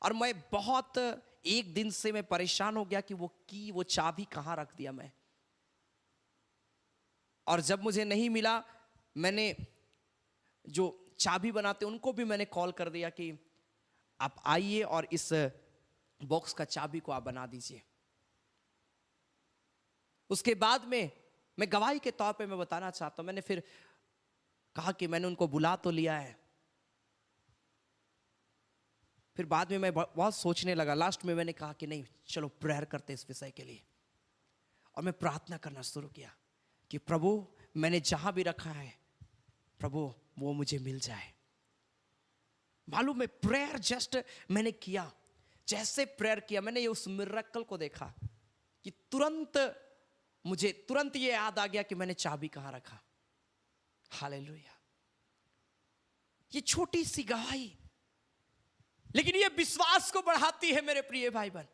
और मैं बहुत एक दिन से मैं परेशान हो गया कि वो चाबी कहाँ रख दिया मैं। और जब मुझे नहीं मिला, मैंने जो चाबी बनाते उनको भी मैंने कॉल कर दिया कि आप आइए और इस बॉक्स का चाबी को आप बना दीजिए। उसके बाद में मैं गवाही के तौर पे मैं बताना चाहता हूं, मैंने फिर कहा कि मैंने उनको बुला तो लिया है। फिर बाद में मैं बहुत सोचने लगा। लास्ट में मैंने कहा कि नहीं, चलो प्रेयर करते इस विषय के लिए। और मैं प्रार्थना करना शुरू किया कि प्रभु मैंने जहां भी रखा है, प्रभु वो मुझे मिल जाए। मालूम है, प्रेयर जस्ट मैंने किया, जैसे प्रेयर किया मैंने उस मिरेकल को देखा कि मुझे तुरंत ये याद आ गया कि मैंने चाबी कहां रखा। हालेलुया। ये छोटी सी गवाही, लेकिन ये विश्वास को बढ़ाती है मेरे प्रिय भाई बहन।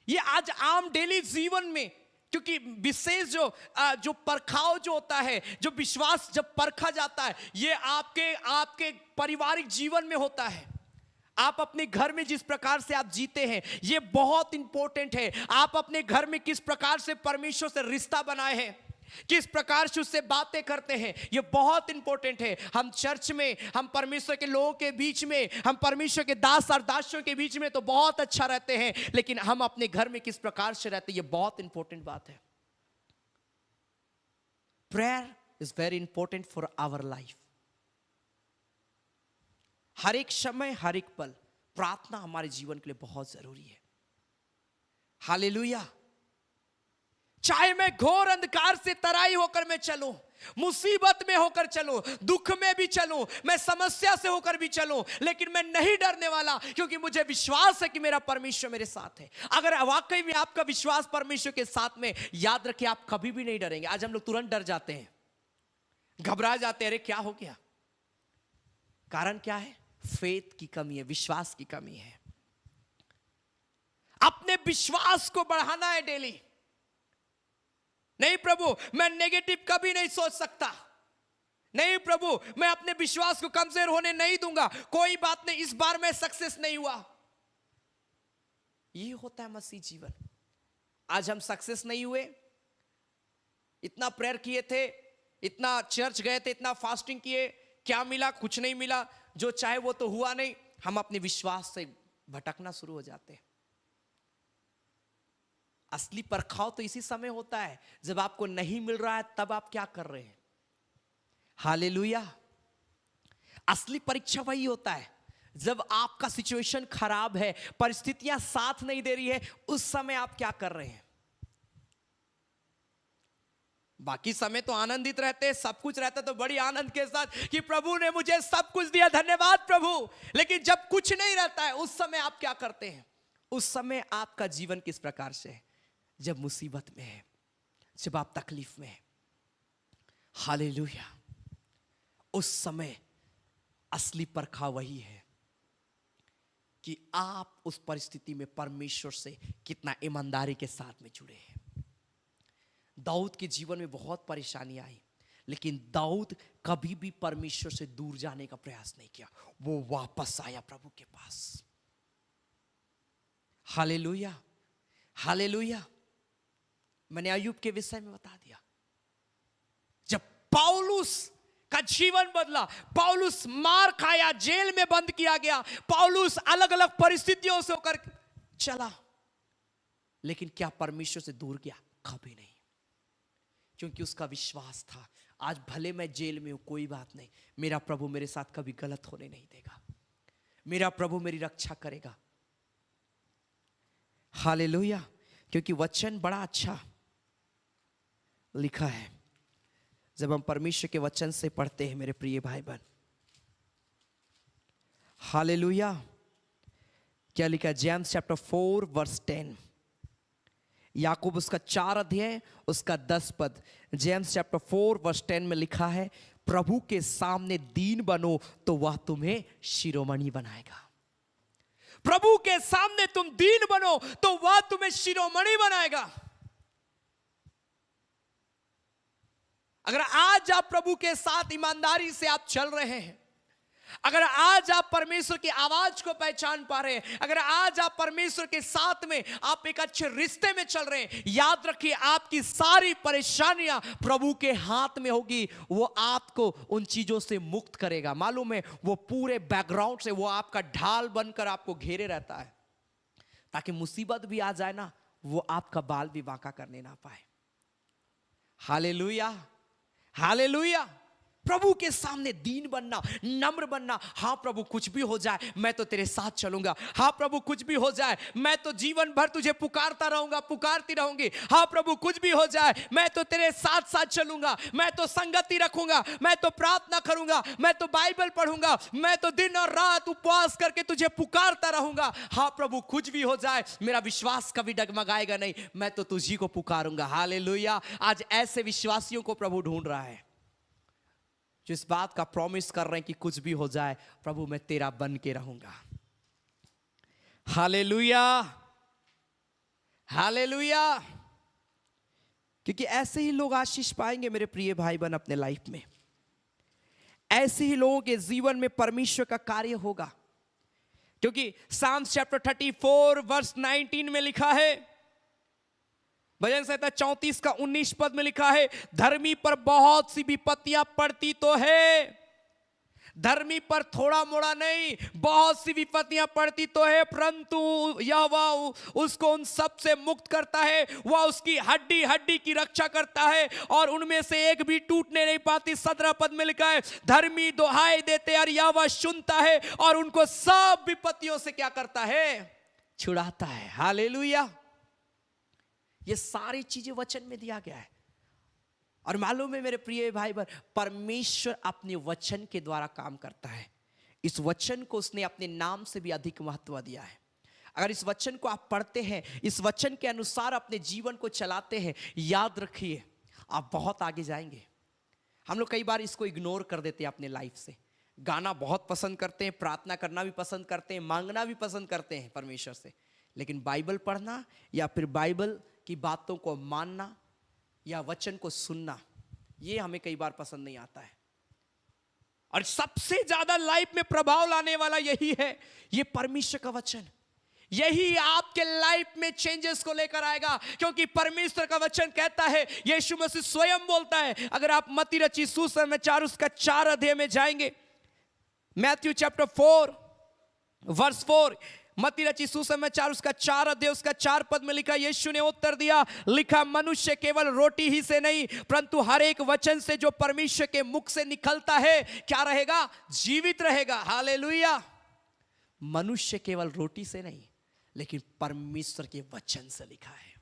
ये आज आम डेली जीवन में, क्योंकि विशेष जो परखाव जो होता है, जो विश्वास जब परखा जाता है, ये आपके पारिवारिक जीवन में होता है। आप अपने घर में जिस प्रकार से आप जीते हैं, ये बहुत इंपॉर्टेंट है। आप अपने घर में किस प्रकार से परमेश्वर से रिश्ता बनाए हैं, किस प्रकार से उससे बातें करते हैं, ये बहुत इंपॉर्टेंट है। हम चर्च में, हम परमेश्वर के लोगों के बीच में, हम परमेश्वर के दास और दासियों के बीच में तो बहुत अच्छा रहते हैं, लेकिन हम अपने घर में किस प्रकार से रहते हैं, ये बहुत इंपॉर्टेंट बात है। Prayer is very important for our life. हर एक समय, हर एक पल प्रार्थना हमारे जीवन के लिए बहुत जरूरी है। हालेलुया। चाहे मैं घोर अंधकार से तराई होकर मैं चलूं, मुसीबत में होकर चलूं, दुख में भी चलूं, मैं समस्या से होकर भी चलूं, लेकिन मैं नहीं डरने वाला, क्योंकि मुझे विश्वास है कि मेरा परमेश्वर मेरे साथ है। अगर वाकई में आपका विश्वास परमेश्वर के साथ में, याद रखिए आप कभी भी नहीं डरेंगे। आज हम लोग तुरंत डर जाते हैं, घबरा जाते हैं, अरे क्या हो गया। कारण क्या है? फेथ की कमी है, विश्वास की कमी है। अपने विश्वास को बढ़ाना है डेली। नहीं प्रभु, मैं नेगेटिव कभी नहीं सोच सकता। नहीं प्रभु, मैं अपने विश्वास को कमजोर होने नहीं दूंगा। कोई बात नहीं, इस बार मैं सक्सेस नहीं हुआ। ये होता है मसीह जीवन। आज हम सक्सेस नहीं हुए, इतना प्रेयर किए थे, इतना चर्च गए थे, इतना फास्टिंग किए, क्या मिला? कुछ नहीं मिला। जो चाहे वो तो हुआ नहीं। हम अपने विश्वास से भटकना शुरू हो जाते हैं। असली परखाव तो इसी समय होता है जब आपको नहीं मिल रहा है, तब आप क्या कर रहे हैं। हालेलुया। असली परीक्षा वही होता है जब आपका सिचुएशन खराब है, परिस्थितियां साथ नहीं दे रही है, उस समय आप क्या कर रहे हैं। बाकी समय तो आनंदित रहते, सब कुछ रहता तो बड़ी आनंद के साथ कि प्रभु ने मुझे सब कुछ दिया, धन्यवाद प्रभु। लेकिन जब कुछ नहीं रहता है, उस समय आप क्या करते हैं? उस समय आपका जीवन किस प्रकार से है? जब मुसीबत में है, जब आप तकलीफ में है। हालेलुया। उस समय असली परखा वही है कि आप उस परिस्थिति में परमेश्वर से कितना ईमानदारी के साथ में जुड़े हैं। दाऊद के जीवन में बहुत परेशानी आई, लेकिन दाऊद कभी भी परमेश्वर से दूर जाने का प्रयास नहीं किया। वो वापस आया प्रभु के पास। Hallelujah, hallelujah. मैंने अय्यूब के विषय में बता दिया। जब पौलुस का जीवन बदला, पौलुस मार खाया, जेल में बंद किया गया, पौलुस अलग अलग परिस्थितियों से होकर चला, लेकिन क्या परमेश्वर से दूर गया? कभी नहीं, क्योंकि उसका विश्वास था आज भले मैं जेल में हूं, कोई बात नहीं, मेरा प्रभु मेरे साथ कभी गलत होने नहीं देगा, मेरा प्रभु मेरी रक्षा करेगा। हालेलुया। क्योंकि वचन बड़ा अच्छा लिखा है। जब हम परमेश्वर के वचन से पढ़ते हैं मेरे प्रिय भाई बहन, हालेलुया, क्या लिखा है? जेम्स चैप्टर 4 वर्स 10, याकूब उसका 4 अध्याय उसका 10 पद। जेम्स चैप्टर 4 वर्स 10 में लिखा है, प्रभु के सामने दीन बनो तो वह तुम्हें शिरोमणि बनाएगा। प्रभु के सामने तुम दीन बनो तो वह तुम्हें शिरोमणि बनाएगा। अगर आज आप प्रभु के साथ ईमानदारी से आप चल रहे हैं, अगर आज आप परमेश्वर की आवाज को पहचान पा रहे हैं, अगर आज आप परमेश्वर के साथ में आप एक अच्छे रिश्ते में चल रहे हैं, याद रखिए आपकी सारी परेशानियां प्रभु के हाथ में होगी। वो आपको उन चीजों से मुक्त करेगा। मालूम है, वो पूरे बैकग्राउंड से वो आपका ढाल बनकर आपको घेरे रहता है, ताकि मुसीबत भी आ जाए ना, वो आपका बाल भी बांका करने ना पाए। Hallelujah, hallelujah. प्रभु के सामने दीन बनना, नम्र बनना। हाँ प्रभु, कुछ भी हो जाए मैं तो तेरे साथ चलूंगा। हाँ प्रभु, कुछ भी हो जाए मैं तो जीवन भर तुझे पुकारता रहूंगा, पुकारती रहूंगी। हाँ प्रभु, कुछ भी हो जाए मैं तो तेरे साथ साथ चलूंगा, मैं तो संगति रखूंगा, मैं तो प्रार्थना करूंगा, मैं तो बाइबल पढ़ूंगा, मैं तो दिन और रात उपवास करके तुझे पुकारता रहूंगा। हाँ प्रभु, कुछ भी हो जाए मेरा विश्वास कभी डगमगाएगा नहीं, मैं तो तुझी को पुकारूंगा। हालेलुया। आज ऐसे विश्वासियों को प्रभु ढूंढ रहा है जो इस बात का प्रॉमिस कर रहे हैं कि कुछ भी हो जाए प्रभु मैं तेरा बन के रहूंगा। Hallelujah, hallelujah. क्योंकि ऐसे ही लोग आशीष पाएंगे मेरे प्रिय भाई बहन अपने लाइफ में। ऐसे ही लोगों के जीवन में परमेश्वर का कार्य होगा। क्योंकि साम्स चैप्टर 34 वर्स 19 में लिखा है, भजन संहिता 34 का 19 पद में लिखा है, धर्मी पर बहुत सी विपत्तियां पड़ती तो है, धर्मी पर थोड़ा मोड़ा नहीं, बहुत सी विपत्तियां पड़ती तो है, परंतु यहोवा उसको उन सब से मुक्त करता है। वह उसकी हड्डी हड्डी की रक्षा करता है और उनमें से एक भी टूटने नहीं पाती। 17 पद में लिखा है, धर्मी दुहाई देते और यहोवा सुनता है और उनको सब विपत्तियों से क्या करता है? छुड़ाता है। हालेलुया। ये सारी चीजें वचन में दिया गया है। और मालूम है मेरे प्रिय भाई बहन, परमेश्वर अपने वचन के द्वारा काम करता है। इस वचन को उसने अपने नाम से भी अधिक महत्व दिया है। अगर इस वचन को आप पढ़ते हैं, इस वचन के अनुसार अपने जीवन को चलाते हैं, याद रखिए आप बहुत आगे जाएंगे। हम लोग कई बार इसको इग्नोर कर देते हैं अपने लाइफ से। गाना बहुत पसंद करते हैं, प्रार्थना करना भी पसंद करते हैं, मांगना भी पसंद करते हैं परमेश्वर से, लेकिन बाइबल पढ़ना या फिर बाइबल की बातों को मानना या वचन को सुनना, ये हमें कई बार पसंद नहीं आता है। और सबसे ज्यादा लाइफ में प्रभाव लाने वाला यही है, ये परमेश्वर का वचन। यही आपके लाइफ में चेंजेस को लेकर आएगा, क्योंकि परमेश्वर का वचन कहता है, यीशु मसीह स्वयं बोलता है। अगर आप मत्ती रचित सुसमाचार उसका 4 अध्याय में जाएंगे, मैथ्यू चैप्टर 4 वर्स 4, मत्ती रचित सुसमाचार उसका 4 अध्याय उसका 4 पद में लिखा, यीशु ने उत्तर दिया, लिखा मनुष्य केवल रोटी ही से नहीं परंतु हर एक वचन से जो परमेश्वर के मुख से निकलता है क्या रहेगा, जीवित रहेगा। हालेलुया। मनुष्य केवल रोटी से नहीं, लेकिन परमेश्वर के वचन से लिखा है।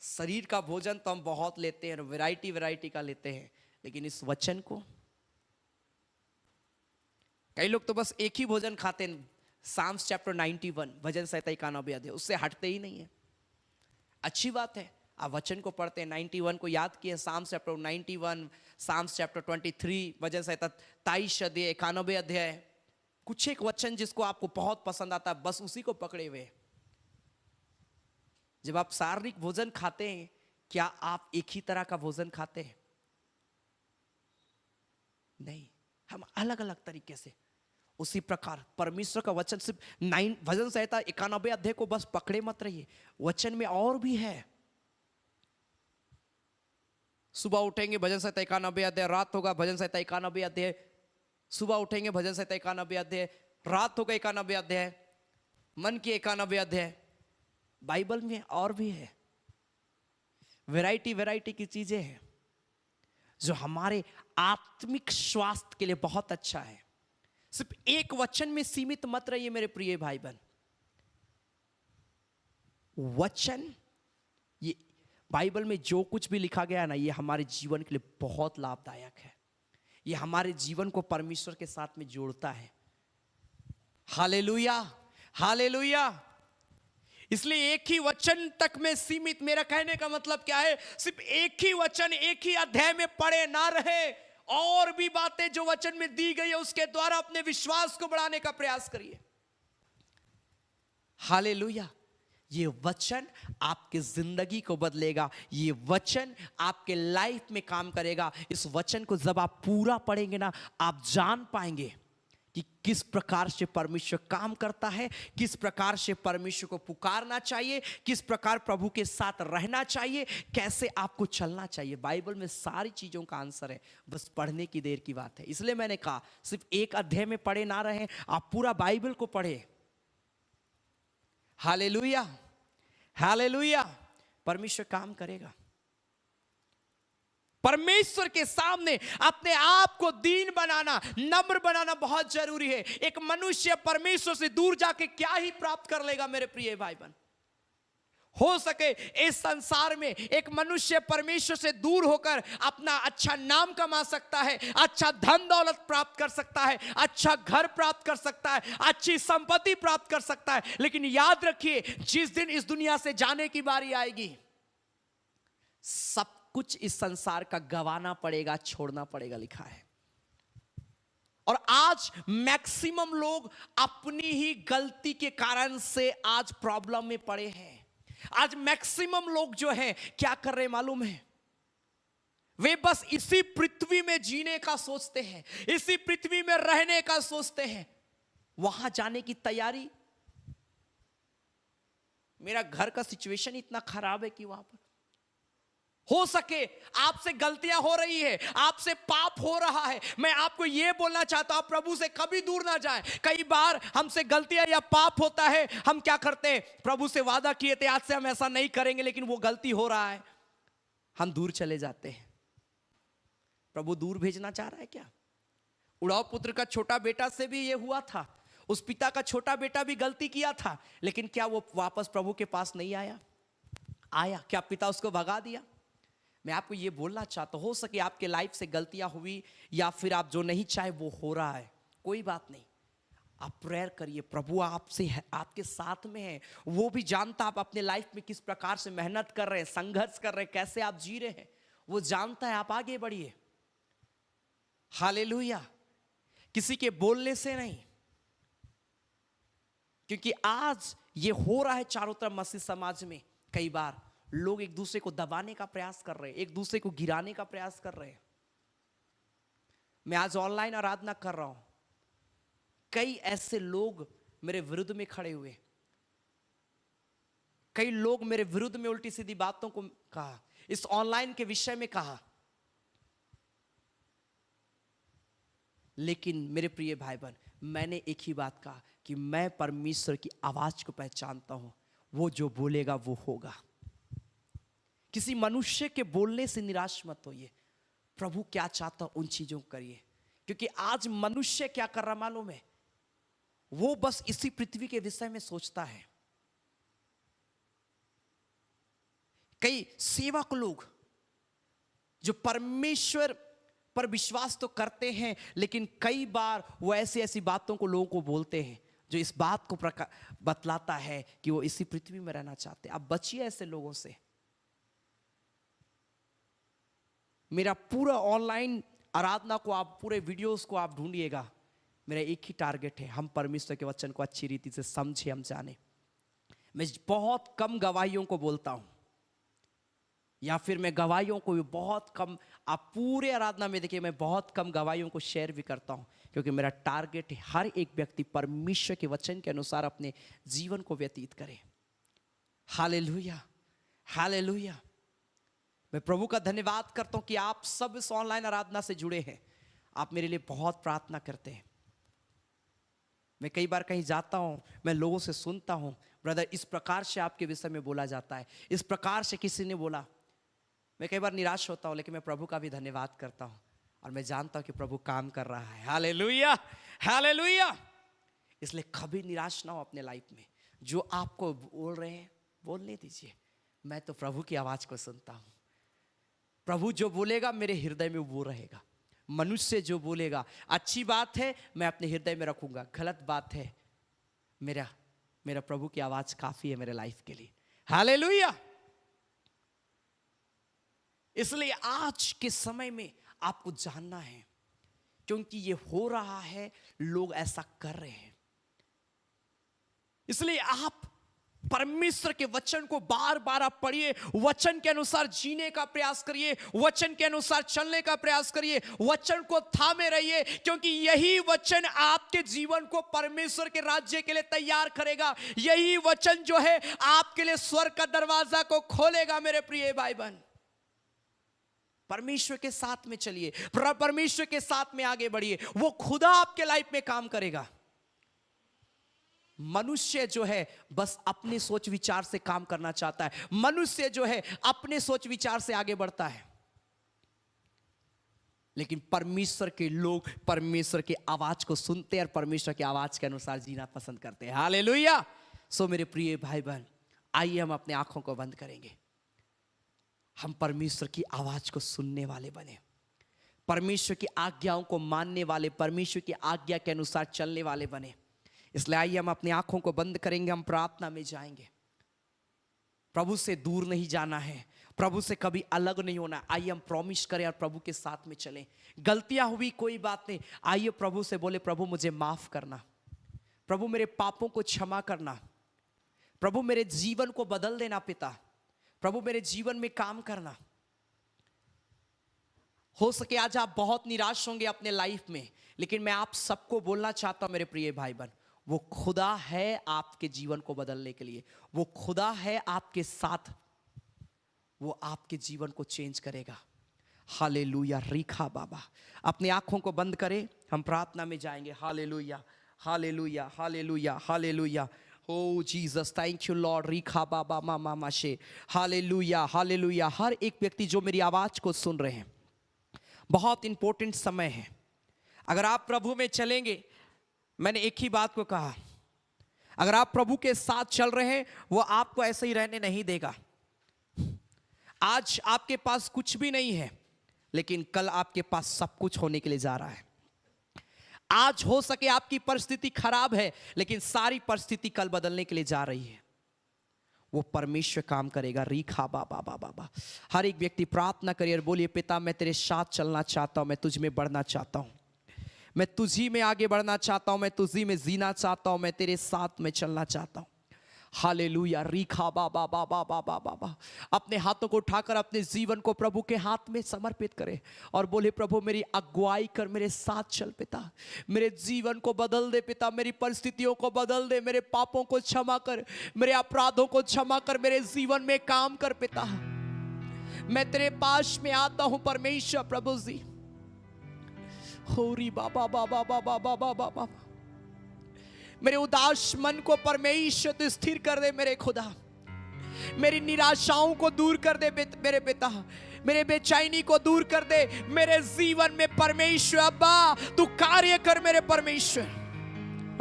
शरीर का भोजन तो हम बहुत लेते हैं, वैरायटी का लेते हैं, लेकिन इस वचन को, कई लोग तो बस एक ही भोजन खाते हैं, साम्स चैप्टर 91 भजन संहिता 91 अध्याय, उससे हटते ही नहीं है। अच्छी बात है, आप वचन को पढ़ते हैं, 91 को याद किए, साम्स चैप्टर 91, साम्स चैप्टर 23, भजन संहिता 23 अध्याय, 91 अध्याय, कुछ एक वचन जिसको आपको बहुत पसंद आता है, बस उसी को पकड़े हुए। जब आप शारीरिक भोजन खाते हैं, क्या आप एक ही तरह का भोजन खाते हैं? नहीं, हम अलग अलग तरीके से। उसी प्रकार परमेश्वर का वचन सिर्फ भजन संहिता 91 अध्याय को बस पकड़े मत रहिए, वचन में और भी है। सुबह उठेंगे भजन संहिता 91 अध्याय, रात होगा भजन संहिता 91 अध्याय, सुबह उठेंगे भजन संहिता 91 अध्याय, रात होगा 91 अध्याय, मन की 91 अध्याय। बाइबल में और भी है, वैरायटी की चीजें हैं जो हमारे आत्मिक स्वास्थ्य के लिए बहुत अच्छा है। सिर्फ एक वचन में सीमित मत रहिए मेरे प्रिय भाई बहन। वचन, ये बाइबल में जो कुछ भी लिखा गया है ना, ये हमारे जीवन के लिए बहुत लाभदायक है। ये हमारे जीवन को परमेश्वर के साथ में जोड़ता है। Hallelujah, hallelujah. इसलिए एक ही वचन तक में सीमित, मेरा कहने का मतलब क्या है, सिर्फ एक ही वचन एक ही अध्याय में पढ़े ना रहे, और भी बातें जो वचन में दी गई है उसके द्वारा अपने विश्वास को बढ़ाने का प्रयास करिए। हालेलुया। ये वचन आपके जिंदगी को बदलेगा, ये वचन आपके लाइफ में काम करेगा। इस वचन को जब आप पूरा पढ़ेंगे ना, आप जान पाएंगे कि किस प्रकार से परमेश्वर काम करता है, किस प्रकार से परमेश्वर को पुकारना चाहिए, किस प्रकार प्रभु के साथ रहना चाहिए, कैसे आपको चलना चाहिए। बाइबल में सारी चीजों का आंसर है, बस पढ़ने की देर की बात है। इसलिए मैंने कहा सिर्फ एक अध्याय में पढ़े ना रहें, आप पूरा बाइबल को पढ़े। Hallelujah, hallelujah. परमेश्वर काम करेगा। परमेश्वर के सामने अपने आप को दीन बनाना, नम्र बनाना बहुत जरूरी है। एक मनुष्य परमेश्वर से दूर जाके क्या ही प्राप्त कर लेगा मेरे प्रिय भाई बहन। हो सके इस संसार में एक मनुष्य परमेश्वर से दूर होकर अपना अच्छा नाम कमा सकता है, अच्छा धन दौलत प्राप्त कर सकता है, अच्छा घर प्राप्त कर सकता है, अच्छी संपत्ति प्राप्त कर सकता है, लेकिन याद रखिए जिस दिन इस दुनिया से जाने की बारी आएगी, सब कुछ इस संसार का गंवाना पड़ेगा, छोड़ना पड़ेगा, लिखा है। और आज मैक्सिमम लोग अपनी ही गलती के कारण से आज प्रॉब्लम में पड़े हैं। आज मैक्सिमम लोग जो हैं क्या कर रहे मालूम है, वे बस इसी पृथ्वी में जीने का सोचते हैं, इसी पृथ्वी में रहने का सोचते हैं। वहां जाने की तैयारी, मेरा घर का सिचुएशन इतना खराब है कि वहां पर हो सके आपसे गलतियां हो रही है, आपसे पाप हो रहा है, मैं आपको यह बोलना चाहता हूं, आप प्रभु से कभी दूर ना जाएं। कई बार हमसे गलतियां या पाप होता है, हम क्या करते हैं, प्रभु से वादा किए थे आज से हम ऐसा नहीं करेंगे, लेकिन वो गलती हो रहा है, हम दूर चले जाते हैं। प्रभु दूर भेजना चाह रहा है क्या? उड़ाव पुत्र का छोटा बेटा से भी ये हुआ था, उस पिता का छोटा बेटा भी गलती किया था, लेकिन क्या वो वापस प्रभु के पास नहीं आया? आया। क्या पिता उसको भगा दिया? मैं आपको ये बोलना चाहता हूं, हो सके आपके लाइफ से गलतियां हुई या फिर आप जो नहीं चाहे वो हो रहा है, कोई बात नहीं, आप प्रेयर करिए, प्रभु आपसे है, आपके साथ में है, वो भी जानता आप अपने लाइफ में किस प्रकार से मेहनत कर रहे हैं, संघर्ष कर रहे हैं, कैसे आप जी रहे हैं, वो जानता है। आप आगे बढ़िए। हालेलुया। किसी के बोलने से नहीं, क्योंकि आज ये हो रहा है चारों तरफ मसीह समाज में। कई बार लोग एक दूसरे को दबाने का प्रयास कर रहे हैं, एक दूसरे को गिराने का प्रयास कर रहे हैं। मैं आज ऑनलाइन आराधना कर रहा हूं, कई ऐसे लोग मेरे विरुद्ध में खड़े हुए, कई लोग मेरे विरुद्ध में उल्टी सीधी बातों को कहा, इस ऑनलाइन के विषय में कहा। लेकिन मेरे प्रिय भाई बहन, मैंने एक ही बात कहा कि मैं परमेश्वर की आवाज को पहचानता हूं, वो जो बोलेगा वो होगा। किसी मनुष्य के बोलने से निराश मत होइए। प्रभु क्या चाहता उन चीजों को करिए, क्योंकि आज मनुष्य क्या कर रहा मालूम है, वो बस इसी पृथ्वी के विषय में सोचता है। कई सेवक लोग जो परमेश्वर पर विश्वास तो करते हैं, लेकिन कई बार वो ऐसी ऐसी बातों को लोगों को बोलते हैं जो इस बात को बतलाता है कि वो इसी पृथ्वी में रहना चाहते हैं। आप बचिए ऐसे लोगों से। मेरा पूरा ऑनलाइन आराधना को आप पूरे वीडियोस को आप ढूंढिएगा, मेरा एक ही टारगेट है, हम परमेश्वर के वचन को अच्छी रीति से समझे, हम जाने। मैं बहुत कम गवाहियों को बोलता हूं, या फिर मैं गवाहियों को भी बहुत कम, आप पूरे आराधना में देखिए मैं बहुत कम गवाहियों को शेयर भी करता हूं, क्योंकि मेरा टारगेट है हर एक व्यक्ति परमेश्वर के वचन के अनुसार अपने जीवन को व्यतीत करे। Hallelujah, hallelujah. मैं प्रभु का धन्यवाद करता हूं कि आप सब इस ऑनलाइन आराधना से जुड़े हैं। आप मेरे लिए बहुत प्रार्थना करते हैं। मैं कई बार कहीं जाता हूं, मैं लोगों से सुनता हूं, ब्रदर इस प्रकार से आपके विषय में बोला जाता है, इस प्रकार से किसी ने बोला। मैं कई बार निराश होता हूं, लेकिन मैं प्रभु का भी धन्यवाद करता हूं और मैं जानता हूं कि प्रभु काम कर रहा है। Hallelujah, hallelujah. इसलिए कभी निराश ना हो अपने लाइफ में। जो आपको बोल रहे हैं बोलने दीजिए, मैं तो प्रभु की आवाज को सुनता हूं। प्रभु जो बोलेगा मेरे हृदय में वो रहेगा। मनुष्य जो बोलेगा, अच्छी बात है मैं अपने हृदय में रखूंगा, गलत बात है मेरा प्रभु की आवाज काफी है मेरे लाइफ के लिए। हालेलुया। इसलिए आज के समय में आपको जानना है, क्योंकि ये हो रहा है, लोग ऐसा कर रहे हैं। इसलिए आप परमेश्वर के वचन को बार बार आप पढ़िए, वचन के अनुसार जीने का प्रयास करिए, वचन के अनुसार चलने का प्रयास करिए, वचन को थामे रहिए, क्योंकि यही वचन आपके जीवन को परमेश्वर के राज्य के लिए तैयार करेगा। यही वचन जो है आपके लिए स्वर्ग का दरवाजा को खोलेगा। मेरे प्रिय भाई बहन, परमेश्वर के साथ में चलिए, परमेश्वर के साथ में आगे बढ़िए, वो खुदा आपके लाइफ में काम करेगा। मनुष्य जो है बस अपने सोच विचार से काम करना चाहता है, मनुष्य जो है अपने सोच विचार से आगे बढ़ता है, लेकिन परमेश्वर के लोग परमेश्वर की आवाज को सुनते हैं और परमेश्वर की आवाज के अनुसार जीना पसंद करते हैं। हालेलुया। सो मेरे प्रिय भाई बहन, आइए हम अपने आंखों को बंद करेंगे, हम परमेश्वर की आवाज को सुनने वाले बने, परमेश्वर की आज्ञाओं को मानने वाले, परमेश्वर की आज्ञा के अनुसार चलने वाले बने। इसलिए आइए हम अपनी आंखों को बंद करेंगे, हम प्रार्थना में जाएंगे। प्रभु से दूर नहीं जाना है, प्रभु से कभी अलग नहीं होना। आइए हम प्रॉमिस करें और प्रभु के साथ में चलें। गलतियां हुई कोई बात नहीं, आइए प्रभु से बोले, प्रभु मुझे माफ करना, प्रभु मेरे पापों को क्षमा करना, प्रभु मेरे जीवन को बदल देना पिता, प्रभु मेरे जीवन में काम करना। हो सके आज आप बहुत निराश होंगे अपने लाइफ में, लेकिन मैं आप सबको बोलना चाहता हूं मेरे प्रिय भाई बहन, वो खुदा है आपके जीवन को बदलने के लिए, वो खुदा है आपके साथ, वो आपके जीवन को चेंज करेगा। हालेलुया। रीखा बाबा, अपनी आंखों को बंद करें, हम प्रार्थना में जाएंगे। Hallelujah, hallelujah, hallelujah, hallelujah. Oh Jesus, thank you Lord. रीखा बाबा मामा माशे। Hallelujah, hallelujah. हर एक व्यक्ति जो मेरी आवाज को सुन रहे हैं, बहुत इंपॉर्टेंट समय है। अगर आप प्रभु में चलेंगे, मैंने एक ही बात को कहा, अगर आप प्रभु के साथ चल रहे हैं, वो आपको ऐसे ही रहने नहीं देगा। आज आपके पास कुछ भी नहीं है, लेकिन कल आपके पास सब कुछ होने के लिए जा रहा है। आज हो सके आपकी परिस्थिति खराब है, लेकिन सारी परिस्थिति कल बदलने के लिए जा रही है। वो परमेश्वर काम करेगा। रीखा बाबा बाबा बा। हर एक व्यक्ति प्रार्थना करिए और बोलिए, पिता मैं तेरे साथ चलना चाहता हूँ, मैं तुझ में बढ़ना चाहता हूँ, मैं तुझी में आगे बढ़ना चाहता हूँ, मैं तुझी में जीना चाहता हूँ, मैं तेरे साथ में चलना चाहता हूँ। हालेलुया। रीखा बाबा बाबा बाबा बाबा। अपने हाथों को उठाकर अपने जीवन को प्रभु के हाथ में समर्पित करें और बोले, प्रभु मेरी अगुवाई कर, मेरे साथ चल पिता, मेरे जीवन को बदल दे पिता, मेरी परिस्थितियों को बदल दे, मेरे पापों को क्षमा कर, मेरे अपराधों को क्षमा कर, मेरे जीवन में काम कर पिता। मैं तेरे पास में आता हूं परमेश्वर प्रभु जी। होरी बाबा बाबा बाबा बाबा बाबा। मेरे उदास मन को परमेश्वर तू स्थिर कर दे मेरे खुदा, मेरी निराशाओं को दूर कर दे मेरे पिता, मेरे बेचैनी को दूर कर दे मेरे जीवन में परमेश्वर। अब्बा तू कार्य कर मेरे परमेश्वर।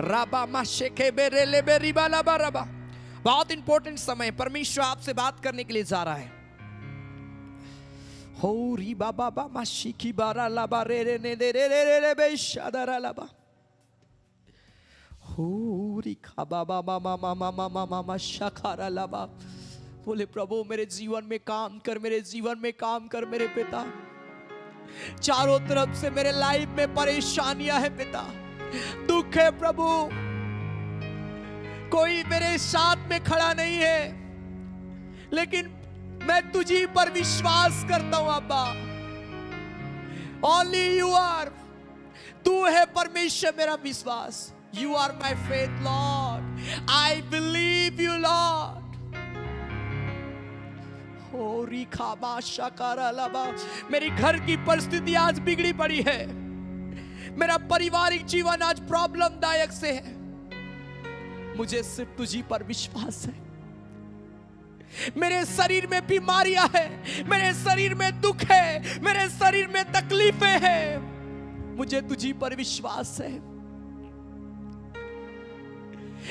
राबा माशेके बेरेले बेरीबाला बारबा। बहुत इंपॉर्टेंट समय, परमेश्वर आपसे बात करने के लिए जा रहा है। हो री बाबा बाबा शिकी बारा लाबा रे रे ने दे रे रे रे रे बेशादरा लाबा। बोले प्रभु मेरे जीवन में काम कर, मेरे जीवन में काम कर मेरे पिता। चारों तरफ से मेरे लाइफ में परेशानियां है पिता, दुख है प्रभु, कोई मेरे साथ में खड़ा नहीं है, लेकिन मैं तुझी पर विश्वास करता हूं अब्बा। ओनली यू आर, तू है परमेश्वर मेरा विश्वास। You are my faith, Lord. I believe you, Lord. हो रीखा बाशा कारा लबा। मेरी घर की परिस्थिति आज बिगड़ी पड़ी है, मेरा पारिवारिक जीवन आज प्रॉब्लम दायक से है, मुझे सिर्फ तुझी पर विश्वास है। मेरे शरीर में बीमारियां हैं, मेरे शरीर में दुख है, मेरे शरीर में तकलीफें हैं, मुझे तुझी पर विश्वास है।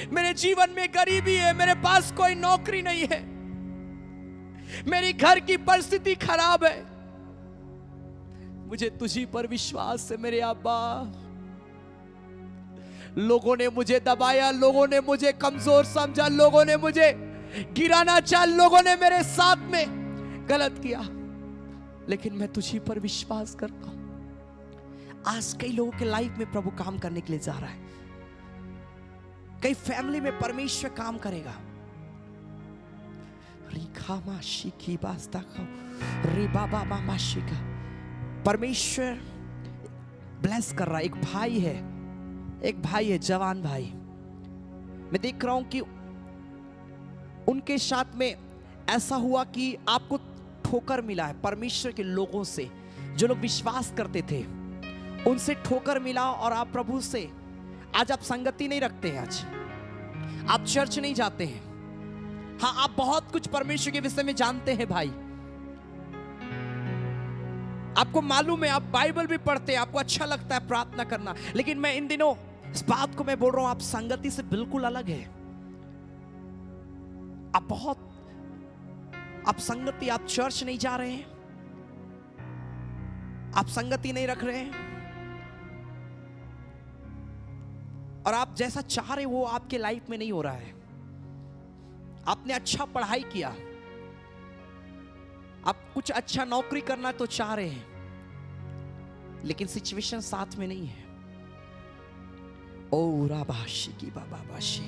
मेरे जीवन में गरीबी है, मेरे पास कोई नौकरी नहीं है, मेरी घर की परिस्थिति खराब है, मुझे तुझी पर विश्वास है मेरे अब्बा। लोगों ने मुझे दबाया, लोगों ने मुझे कमजोर समझा, लोगों ने मुझे गिराना चाहा, लोगों ने मेरे साथ में गलत किया, लेकिन मैं तुझी पर विश्वास करता हूं। आज कई लोगों के लाइफ में प्रभु काम करने के लिए जा रहा है, कई फैमिली में परमेश्वर काम करेगा। रिखामा शिकी बास्ता का रे बाबा मामा शिका। परमेश्वर ब्लेस कर रहा है। एक भाई है, जवान भाई। मैं देख रहा हूं कि उनके साथ में ऐसा हुआ कि आपको ठोकर मिला है परमेश्वर के लोगों से, जो लोग विश्वास करते थे उनसे ठोकर मिला, और आप प्रभु से आज आप संगति नहीं रखते हैं, आज आप चर्च नहीं जाते हैं। हाँ, आप बहुत कुछ परमेश्वर के विषय में जानते हैं भाई, आपको मालूम है, आप बाइबल भी पढ़ते हैं, आपको अच्छा लगता है प्रार्थना करना, लेकिन मैं इन दिनों इस बात को मैं बोल रहा हूं, आप संगति से बिल्कुल अलग है। आप संगति, आप चर्च नहीं जा रहे हैं, आप संगति नहीं रख रहे हैं, और आप जैसा चाह रहे वो आपके लाइफ में नहीं हो रहा है। आपने अच्छा पढ़ाई किया, आप कुछ अच्छा नौकरी करना तो चाह रहे हैं, लेकिन सिचुएशन साथ में नहीं है। ओ राबाशी की बाबा बाशी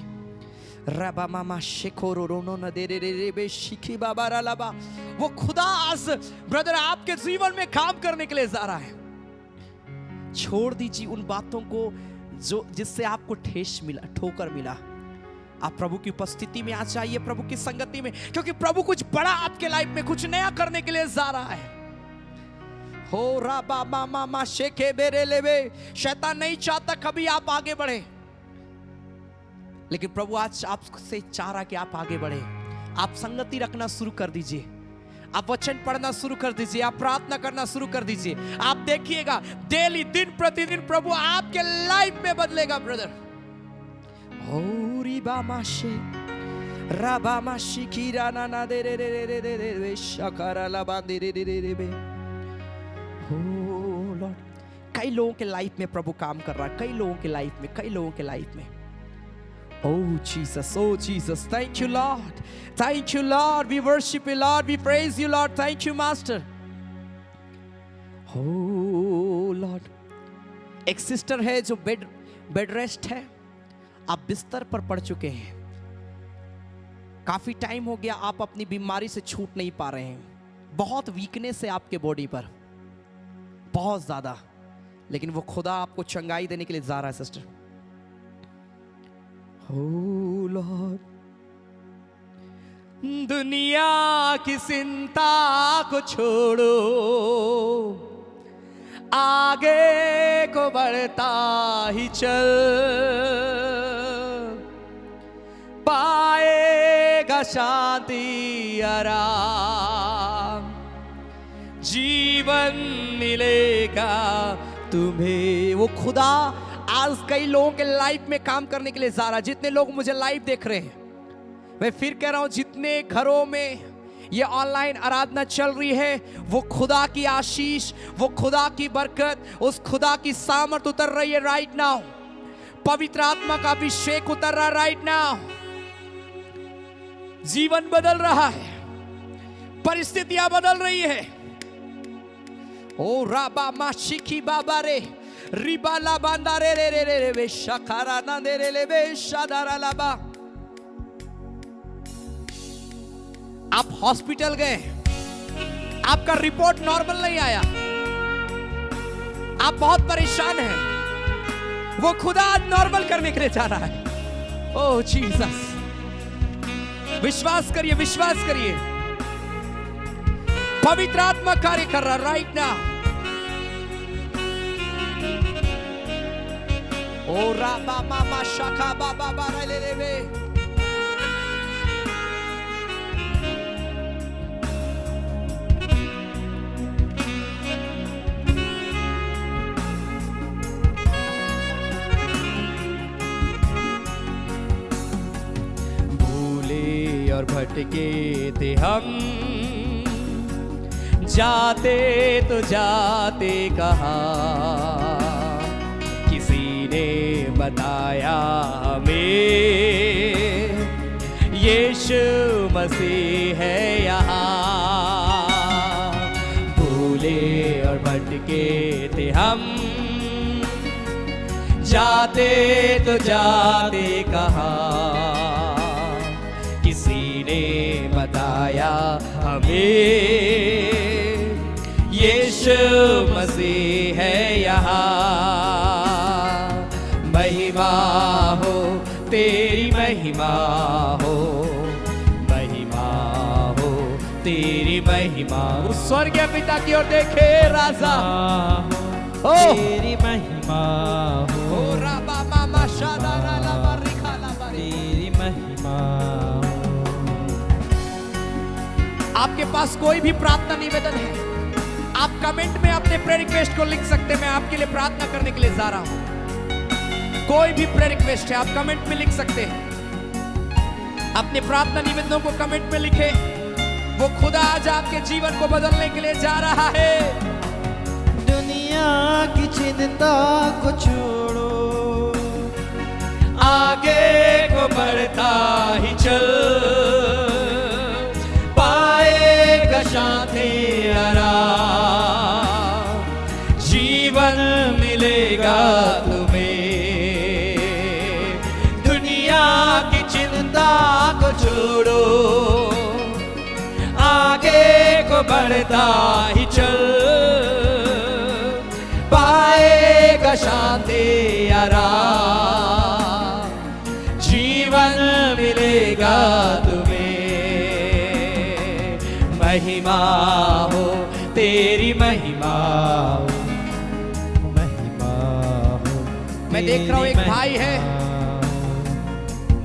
रबा मामा शेखोरो रोनो न दे रे रे रे बे शिखी बाबा रालाबा। वो खुदा आज ब्रदर आपके जीवन में काम करने के लिए जा रहा है। छोड़ दीजिए उन बातों को जो जिससे आपको ठेस मिला, ठोकर मिला। आप प्रभु की उपस्थिति में आ जाइए, प्रभु की संगति में, क्योंकि प्रभु कुछ बड़ा आपके लाइफ में कुछ नया करने के लिए जा रहा है। हो राबा मामा मा शेखे बेरे लेवे। शैतान नहीं चाहता कभी आप आगे बढ़े, लेकिन प्रभु आज आपसे चाह रहा कि आप आगे बढ़े। आप संगति रखना शुरू कर दीजिए, आप वचन पढ़ना शुरू कर दीजिए, आप प्रार्थना करना शुरू कर दीजिए। आप देखिएगा डेली, दिन प्रतिदिन प्रभु आपके लाइफ में बदलेगा ब्रदर। होरी बामाशे राबामाशी कीराना ना दे रे रे रे रे रे रे शकारा लबा दे रे रे रे रे। हो लॉर्ड, कई लोगों के लाइफ में प्रभु काम कर रहा है, कई लोगों के लाइफ में Oh Jesus, oh Jesus, thank you Lord. Thank you Lord. We worship you Lord. We praise you Lord. Thank you Master. Oh Lord. एक सिस्टर है जो बेड रेस्ट है, आप बिस्तर पर पड़ चुके हैं, काफी टाइम हो गया, आप अपनी बीमारी से छूट नहीं पा रहे हैं, बहुत वीकनेस है आपके बॉडी पर, बहुत ज्यादा, लेकिन वो खुदा आपको चंगाई देने के लिए जा रहा है सिस्टर। Oh Lord, दुनिया की चिंता को छोड़ो, आगे को बढ़ता ही चल, पाएगा शांति आराम, जीवन मिलेगा तुम्हें। वो खुदा आज कई लोगों के लाइफ में काम करने के लिए जा रहा है। जितने लोग मुझे लाइव देख रहे हैं, मैं फिर कह रहा हूं, जितने घरों में ये ऑनलाइन आराधना चल रही है, वो खुदा की आशीष, वो खुदा की बरकत, उस खुदा की सामर्थ उतर रही है राइट नाउ। पवित्र आत्मा का अभिषेक उतर रहा है राइट नाउ। जीवन बदल रहा है, परिस्थितियां बदल रही है। ओ राबा माशिकी बाबा रे रिबाला बांदा रे रे रे रे वे शखारा ना दे रे ले वे शादारा लाबा। आप हॉस्पिटल गए, आपका रिपोर्ट नॉर्मल नहीं आया, आप बहुत परेशान हैं, वो खुदा आज नॉर्मल करने के लिए जा रहा है। ओह जीसस, विश्वास करिए, विश्वास करिए, पवित्र आत्मा कार्य कर रहा राइट नाउ। ओ राबा मामा शाखा बाबा बारा ले ले वे। भूले और भटके थे हम, जाते तो जाते कहाँ, किसी ने बताया हमें यीशु मसीह है यहाँ। भूले और भटके थे हम, जाते तो जाते कहाँ, किसी ने बताया हमें यीशु मसीह है यहाँ। महिमा हो तेरी, महिमा हो, महिमा हो तेरी, महिमा। उस स्वर्गीय पिता की ओर देखे राजा, ओ तेरी महिमा हो, ओ राबा मामा शादारा लाबा रिखा लाबा रे। तेरी महिमा हो। आपके पास कोई भी प्रार्थना निवेदन है, आप कमेंट में अपने प्रेयर रिक्वेस्ट को लिख सकते हैं। मैं आपके लिए प्रार्थना करने के लिए जा रहा हूं। कोई भी प्रेयर रिक्वेस्ट है, आप कमेंट में लिख सकते हैं। अपने प्रार्थना निवेदनों को कमेंट में लिखें। वो खुदा आज आपके जीवन को बदलने के लिए जा रहा है। दुनिया की चिंता को छोड़ो, आगे को बढ़ता ही चल, पाएगा शांति आराम, जीवन मिलेगा तुम्हें। दुनिया की चिंता को छोड़ो, आगे को बढ़ता ही चल, पाएगा शांति आराम, जीवन मिलेगा तुम्हें। महिमा हो तेरी, महिमा हो, महिमा हो। मैं देख रहा हूं एक तेरी भाई है,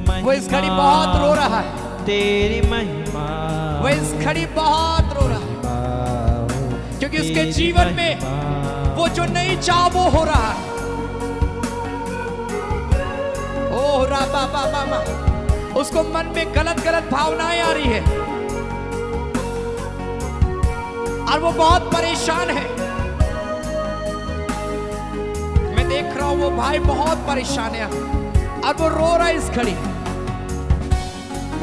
महिमा वो इस घड़ी बहुत रो रहा है। तेरी महिमा, वो इस घड़ी बहुत रो रहा है, क्योंकि उसके जीवन में वो जो नहीं चाह वो हो रहा है। ओह राबा बाबा मा, उसको मन में गलत गलत भावनाएं आ रही है और वो बहुत परेशान है। मैं देख रहा हूं वो भाई बहुत परेशान है और वो रो रहा है इस घड़ी।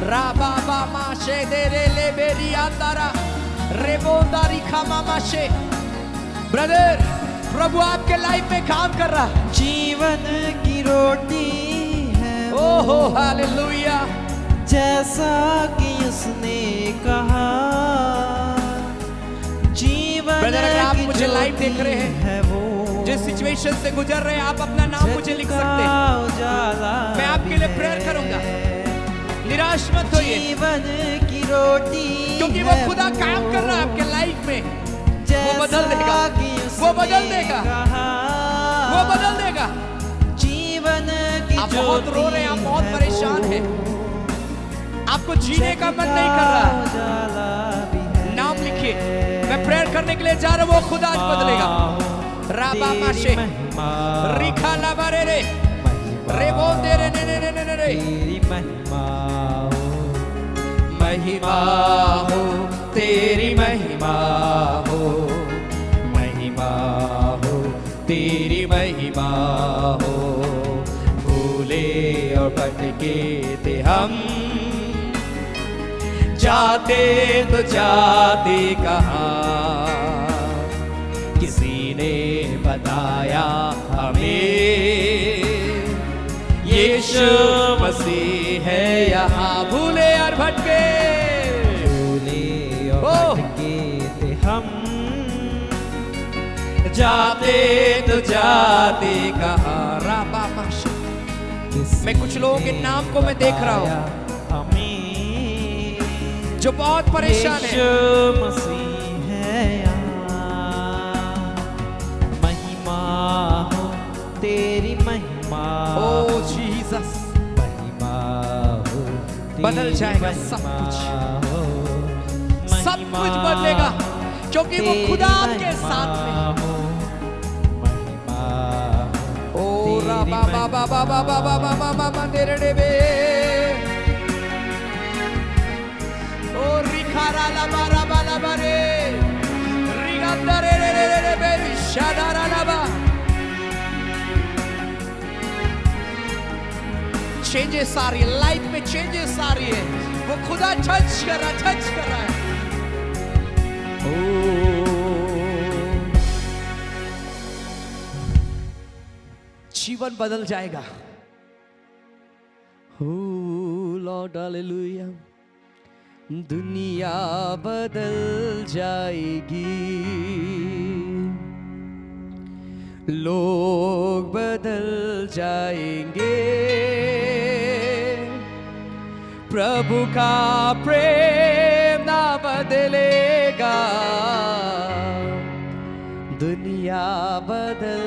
राबाबा माशे दे रे ले बेरी अंदारा रेबोंदारी खामा माशे। ब्रदर, प्रभु आपके लाइफ में काम कर रहा है। जीवन की रोटी है वो, ओहो हालेलुया। जैसा कि उसने कहा। जीवन ब्रदर, अगर आप की मुझे लाइव देख ज्योति रहे हैं, है वो, जिस सिचुएशन से गुजर रहे हैं, आप अपना नाम मुझे लिख सकते हैं। उजाला मैं आपके लिए प्रेयर करूंगा। निराश मत होइए, जीवन की रोटी क्योंकि वो खुदा काम कर रहा है आपके लाइफ में। वो बदल देगा, वो बदल देगा, वो बदल देगा। जीवन की आप बहुत रो रहे हैं, आप बहुत परेशान हैं, आपको जीने का मन नहीं कर रहा। नाम लिखिए, मैं प्रेयर करने के लिए जा रहा हूं, वो खुदा आज बदलेगा। राबा माशे रिखा लाबारे रे रेबो दे रे ने ने ने ने रे। तेरी महिमा हो, महिमा हो तेरी, महिमा हो, महिमा हो तेरी, महिमा हो। भूले और भटके थे हम, जाते तो जाते कहाँ, किसी ने बताया हमें यीशु मसीह है यहाँ। भूले और भटके, भूले और भटके थे हम, जाते तो जाते कहाँ। राबा माशे। किसी मैं कुछ लोगों के नाम को मैं देख रहा हूँ हमें, जो बहुत परेशान है। यीशु मसीह है यहाँ। महिमा हो तेरी, महिमा ओ जीसस, महिमा हो तेरी, बदल जाएगा सब कुछ, महिमा हो, सब महिमा कुछ बदलेगा, क्योंकि वो तेरी, खुदा आपके साथ में है। महिमा हो, महिमा हो ओ तेरी, राबा बाबा बाबा बाबा बाबा बाबा तेरे डेबे। ओ रिखारा लाबा राबा लाबा रे रिगंदा रे रे रे रे बे शादारा लाबा। चेंजेस आ रही है लाइफ में, चेंजेस आ रही है। वो खुदा टच कर रहा है, टच कर रहा है। जीवन बदल जाएगा। Lord hallelujah. दुनिया बदल जाएगी, लोग बदल जाएंगे, प्रभु का प्रेम ना बदलेगा, दुनिया बदल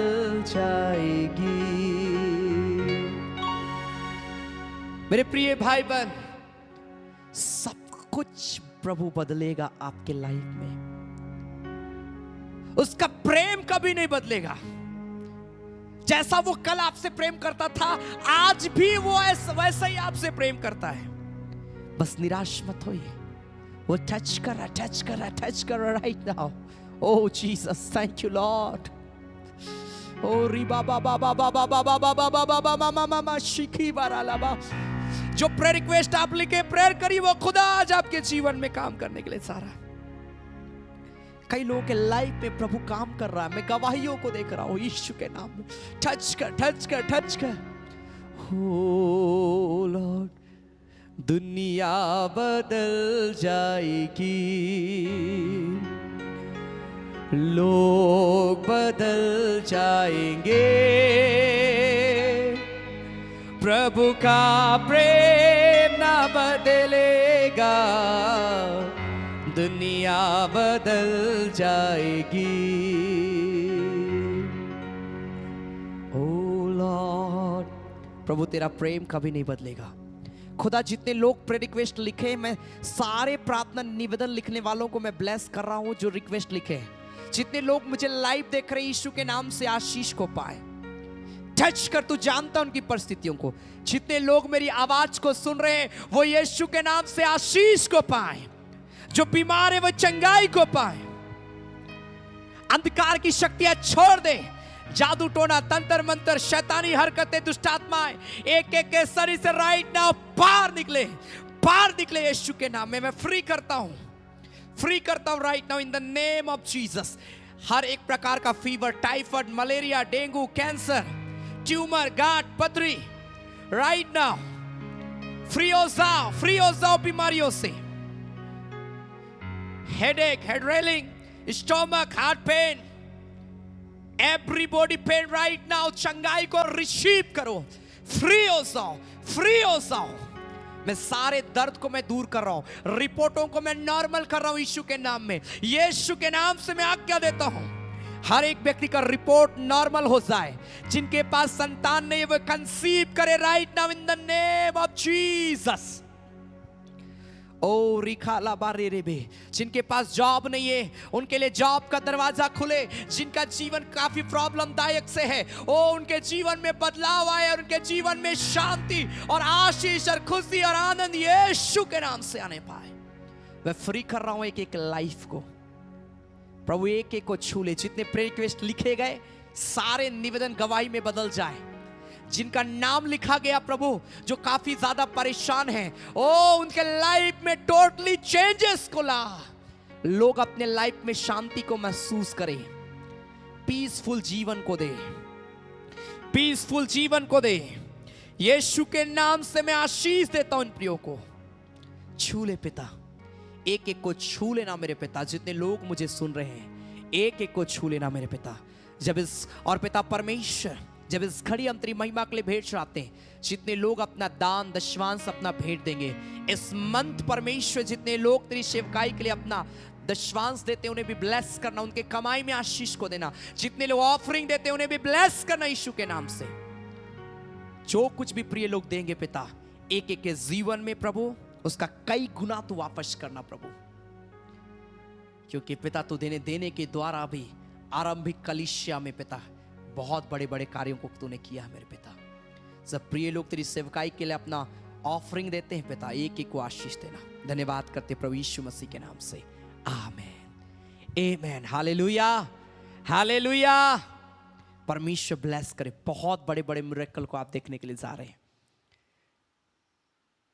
जाएगी। मेरे प्रिय भाई बहन, सब कुछ प्रभु बदलेगा आपके लाइफ में। उसका प्रेम कभी नहीं बदलेगा। जैसा वो कल आपसे प्रेम करता था, आज भी वो वैसा ही आपसे प्रेम करता है। बस निराश मत होइए। वो टच कर रहा, टच कर रहा, टच कर रहा right now. Oh Jesus, thank you Lord. Oh riba ba ba ba ba ba ba ba ba ba ba ba ba ma ma ma ma shiki baralaba. जो प्रेयर रिक्वेस्ट आप लिखे, prayer करिए, वो खुदा आज आपके जीवन में काम करने के लिए सारा। कई लोगों के लाइफ में प्रभु काम कर रहा है। मैं गवाहियों को देख रहा हूं यीशु के नाम में। टच कर, टच कर, टच कर। Oh Lord, दुनिया बदल जाएगी, लोग बदल जाएंगे, प्रभु का प्रेम ना बदलेगा, दुनिया बदल जाएगी। ओ लॉर्ड, प्रभु तेरा प्रेम कभी नहीं बदलेगा। खुदा जितने लोग प्रेयर रिक्वेस्ट लिखे, मैं सारे प्रार्थना निवेदन लिखने वालों को मैं ब्लेस कर रहा हूं जो रिक्वेस्ट लिखे हैं। जितने लोग मुझे लाइव देख रहे हैं, यीशु के नाम से आशीष को पाए। टच कर, तू जानता उनकी परिस्थितियों को। जितने लोग मेरी आवाज को सुन रहे हैं, वो यीशु के नाम से आशीष को पाए। जो बीमार है वो चंगाई को पाए। अंधकार की शक्तियां छोड़ दे। जादू टोना तंत्र मंत्र शैतानी हरकतें दुष्टात्माएं एक एक के शरीर से राइट नाउ बाहर निकले यीशु के नाम में। मैं फ्री करता हूं right now in the name of Jesus. हर एक प्रकार का fever, typhoid, malaria, dengue, cancer, tumour, गांठ, पथरी, राइट नाउ फ्री हो जाओ बीमारियों से। Headache, head reeling, stomach, heart pain, every body pain right now, चंगाई को रिसीव करो। फ्री हो जाओ। मैं सारे दर्द को मैं दूर कर रहा हूं, रिपोर्टों को मैं नॉर्मल कर रहा हूं यीशु के नाम में। यीशु के नाम से मैं आज्ञा देता हूं, हर एक व्यक्ति का रिपोर्ट नॉर्मल हो जाए। जिनके पास संतान नहीं है वो कंसीव करे right now in the name of Jesus. ओ रिखाला बारे रेबे, जिनके पास जॉब नहीं है उनके लिए जॉब का दरवाजा खुले। जिनका जीवन काफी प्रॉब्लमदायक से है, ओ उनके जीवन में बदलाव आए और उनके जीवन में शांति और आशीष और खुशी और आनंद यीशु के नाम से आने पाए। मैं फ्री कर रहा हूं एक एक लाइफ को। प्रभु एक एक को छू ले। जितने प्रेयर रिक्वेस्ट लिखे गए सारे निवेदन गवाही में बदल जाए। जिनका नाम लिखा गया प्रभु जो काफी ज्यादा परेशान हैं, ओ उनके लाइफ में टोटली चेंजेस को ला। लोग अपने लाइफ में शांति को महसूस करें, पीसफुल जीवन को दे। यीशु के नाम से मैं आशीष देता हूं इन प्रियो को। छू ले पिता, एक एक को छू लेना मेरे पिता। जितने लोग मुझे सुन रहे हैं एक एक को छू लेना मेरे पिता। और पिता परमेश्वर, जब इस घड़ी हम तेरी महिमा के लिए भेंट चढ़ाते हैं, जितने लोग अपना दान दशवांश अपना भेंट देंगे इस मंथ परमेश्वर, जितने लोग तेरी सेवकाई के लिए अपना दशवांश देते हैं उन्हें भी ब्लेस करना, उनके कमाई में आशीष को देना। जितने लोग ऑफरिंग देते हैं उन्हें भी ब्लेस करना यीशु के नाम से। जो कुछ भी प्रिय लोग देंगे पिता, एक एक के जीवन में प्रभु उसका कई गुना तू वापस करना प्रभु। क्योंकि पिता तू देने के द्वारा भी आरंभिक कलीसिया में पिता बहुत बड़े बड़े कार्यों को तूने किया है मेरे पिता। सब प्रिय लोग तेरी सेवकाई के लिए अपना ऑफरिंग देते हैं पिता, एक एक को आशीष देना। धन्यवाद करते प्रभु यीशु मसीह के नाम से, आमेन। Hallelujah, hallelujah. परमेश्वर ब्लेस करे। बहुत बड़े बड़े मिरेकल को आप देखने के लिए जा रहे हैं।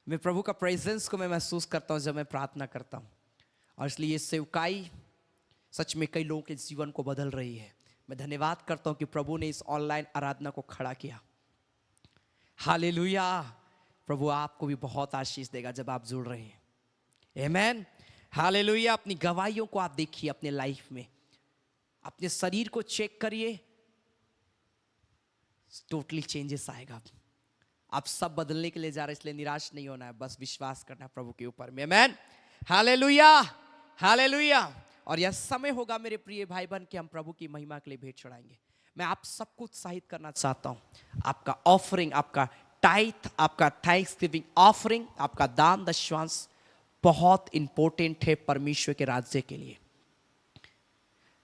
मैं प्रभु का प्रेजेंस को मैं महसूस करता हूं जब मैं प्रार्थना करता हूं, और इसलिए ये सेवकाई सच में कई लोगों के जीवन को बदल रही है। मैं धन्यवाद करता हूं कि प्रभु ने इस ऑनलाइन आराधना को खड़ा किया। हालेलुया। प्रभु आपको भी बहुत आशीष देगा जब आप जुड़ रहे हैं। आमेन। हालेलुया। अपनी गवाहियों को आप देखिए अपने लाइफ में, अपने शरीर को चेक करिए, टोटली चेंजेस आएगा। आप सब बदलने के लिए जा रहे हैं, इसलिए निराश नहीं होना है, बस विश्वास करना है प्रभु के ऊपर में। आमेन। Hallelujah, hallelujah. और यह समय होगा मेरे प्रिय भाई बहन कि हम प्रभु की महिमा के लिए भेंट चढ़ाएंगे। मैं आप सबको उत्साहित करना चाहता हूं। आपका ऑफरिंग, आपका टाइथ, आपका थैंक्सगिविंग ऑफरिंग, आपका दान दशवांश बहुत इंपॉर्टेंट है परमेश्वर के राज्य के लिए।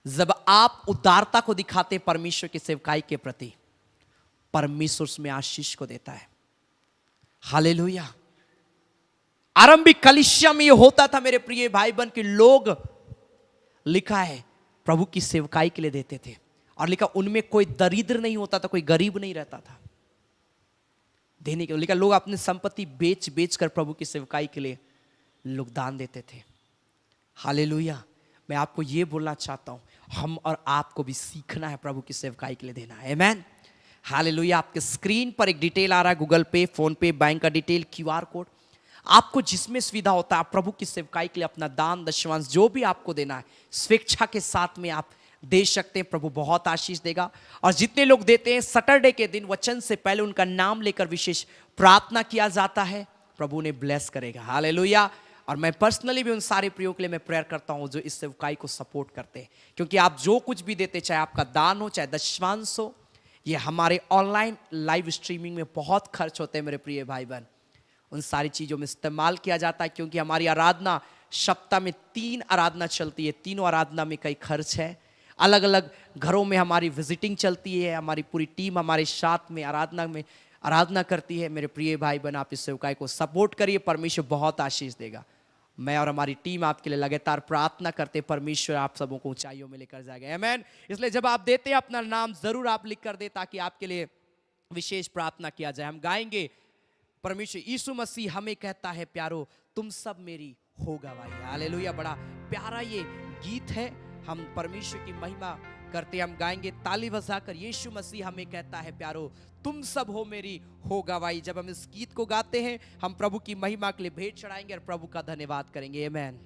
जब आप उदारता को दिखाते परमेश्वर की सेवकाई के प्रति, परमेश्वर उसमें आशीष को देता है। हालेलुया। आरंभिक कलीसिया में यह होता था मेरे प्रिय भाई बहन कि लोग, लिखा है, प्रभु की सेवकाई के लिए देते थे, और लिखा उनमें कोई दरिद्र नहीं होता था, कोई गरीब नहीं रहता था देने के लिए। लिखा लोग अपनी संपत्ति बेच कर प्रभु की सेवकाई के लिए लोग दान देते थे। हालेलुया। मैं आपको यह बोलना चाहता हूं, हम और आपको भी सीखना है प्रभु की सेवकाई के लिए देना है। आमेन। हालेलुया। आपके स्क्रीन पर एक डिटेल आ रहा है, गूगल पे, फोन पे, बैंक का डिटेल, QR कोड। आपको जिसमें सुविधा होता है आप प्रभु की सेवकाई के लिए अपना दान दशवांश जो भी आपको देना है स्वेच्छा के साथ में आप दे सकते हैं। प्रभु बहुत आशीष देगा। और जितने लोग देते हैं, सैटरडे के दिन वचन से पहले उनका नाम लेकर विशेष प्रार्थना किया जाता है, प्रभु ने ब्लेस करेगा। हालेलुया। और मैं पर्सनली भी उन सारे प्रियों के लिए मैं प्रेयर करता हूं जो इस सेवकाई को सपोर्ट करते हैं, क्योंकि आप जो कुछ भी देते, चाहे आपका दान हो, चाहे दशवांश हो, ये हमारे ऑनलाइन लाइव स्ट्रीमिंग में बहुत खर्च होते हैं मेरे प्रिय भाई बहन। उन सारी चीज़ों में इस्तेमाल किया जाता है, क्योंकि हमारी आराधना सप्ताह में 3 आराधना चलती है। तीनों आराधना में कई खर्च है। अलग अलग घरों में हमारी विजिटिंग चलती है, हमारी पूरी टीम हमारे साथ में आराधना करती है। मेरे प्रिय भाई बहन, आप इस सेवकाई को सपोर्ट करिए, परमेश्वर बहुत आशीष देगा। मैं और हमारी टीम आपके लिए लगातार प्रार्थना करते, परमेश्वर आप सबों को ऊंचाइयों में लेकर जाएगा। आमीन। इसलिए जब आप देते हैं अपना नाम जरूर आप लिख कर दे, ताकि आपके लिए विशेष प्रार्थना किया जाए। हम गाएंगे, परमेश्वर यीशु मसीह हमें कहता है प्यारो तुम सब मेरी हो गवाही। हालेलुया। बड़ा प्यारा ये गीत है, हम परमेश्वर की महिमा करते, हम गाएंगे ताली बजाकर। यीशु मसीह हमें कहता है प्यारो तुम सब हो मेरी हो गवाही। जब हम इस गीत को गाते हैं, हम प्रभु की महिमा के लिए भेंट चढ़ाएंगे और प्रभु का धन्यवाद करेंगे। आमीन।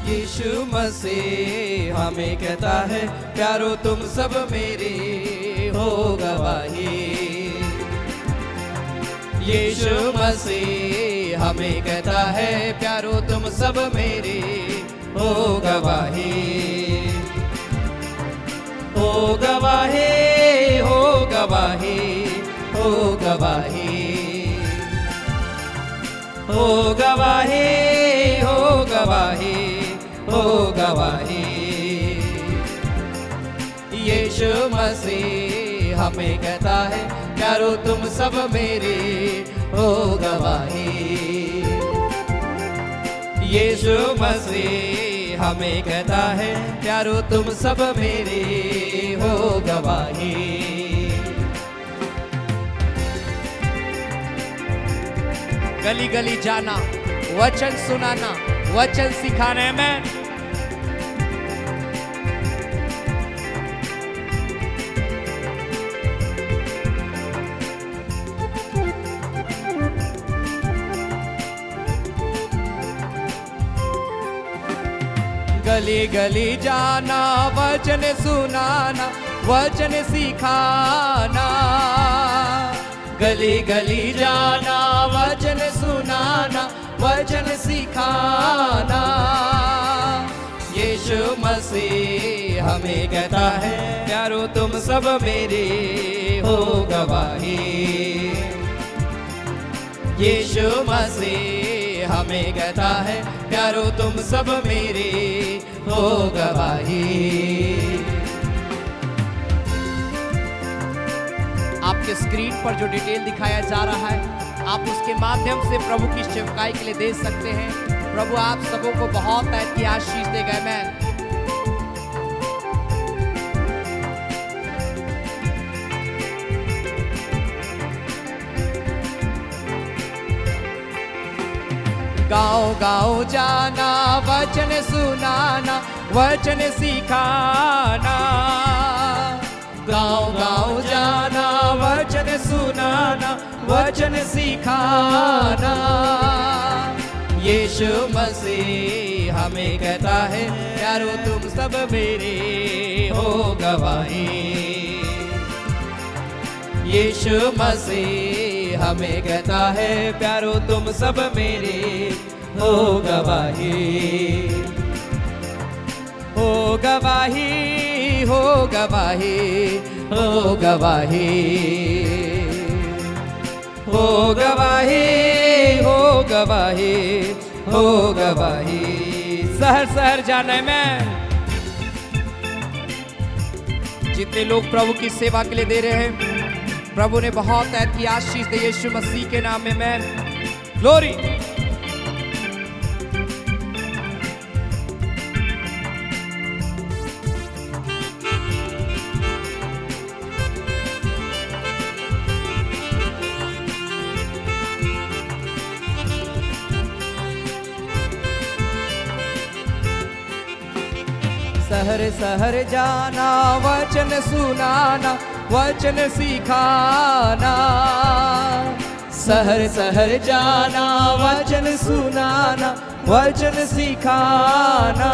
यीशु मसीह हमें कहता है प्यारो तुम सब मेरी हो गवाही। यीशु मसीह हमें कहता है प्यारो तुम सब मेरी हो गवाही। हो गवाही, हो गवाही, हो गवाही, हो गवाही, हो गवाही, हो गवाही। यीशु मसीह हमें कहता है प्यारो तुम सब मेरी हो गवाही। यीशु मसीह हमें कहता है प्यारो तुम सब मेरी हो गवाही। गली गली जाना, वचन सुनाना, वचन सिखाने में गली गली जाना, वचन सुनाना, वचन सिखाना। गली गली जाना, वचन सुनाना, वचन सिखाना। यीशु मसीह हमें कहता है प्यारो तुम सब मेरी हो गवाही। यीशु मसीह हमें कहता है प्यारो तुम सब मेरी हो गवाही। आपके स्क्रीन पर जो डिटेल दिखाया जा रहा है, आप उसके माध्यम से प्रभु की सेवकाई के लिए दे सकते हैं। प्रभु आप सबों को बहुत ऐद की आशीष देगा। आमीन। गाँव गाँव जाना, वचन सुनाना, वचन सिखाना। गाँव गाँव जाना, वचन सुनाना, वचन सिखाना। यीशु मसीह हमें कहता है प्यारो तुम सब मेरे हो गवाही। यीशु मसीह हमें कहता है प्यारो तुम सब मेरे हो गवाही। हो गवाही, हो गवाही, हो गवाही, हो गवाही, हो गवाही, हो गवाही। शहर शहर जाने में जितने लोग प्रभु की सेवा के लिए दे रहे हैं, प्रभु ने बहुत ऐद की आशीष दे। यीशु मसीह के नाम में मैं ग्लोरी। शहर शहर जाना, वचन सुनाना, वचन सिखाना। शहर शहर जाना, वचन सुनाना, वचन सिखाना।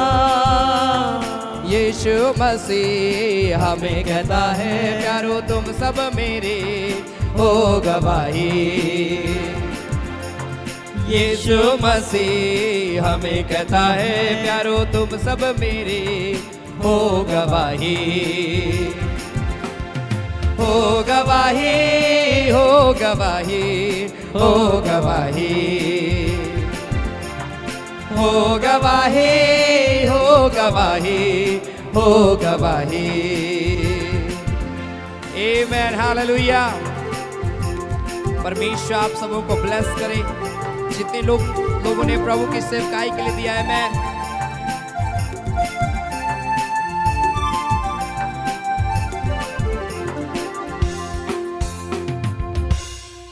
यीशु मसीह हमें कहता है प्यारो तुम सब मेरे हो गवाही। यीशु मसीह हमें कहता है प्यारो तुम सब मेरे हो गवाही। हो गवाही हो गवाही हो गवाही हो गवाही हो गवाही हो गवाही। Amen hallelujah. परमेश्वर आप सबों को ब्लेस करे जितने लोगों ने प्रभु की सेवकाई के लिए दिया है। आमेन।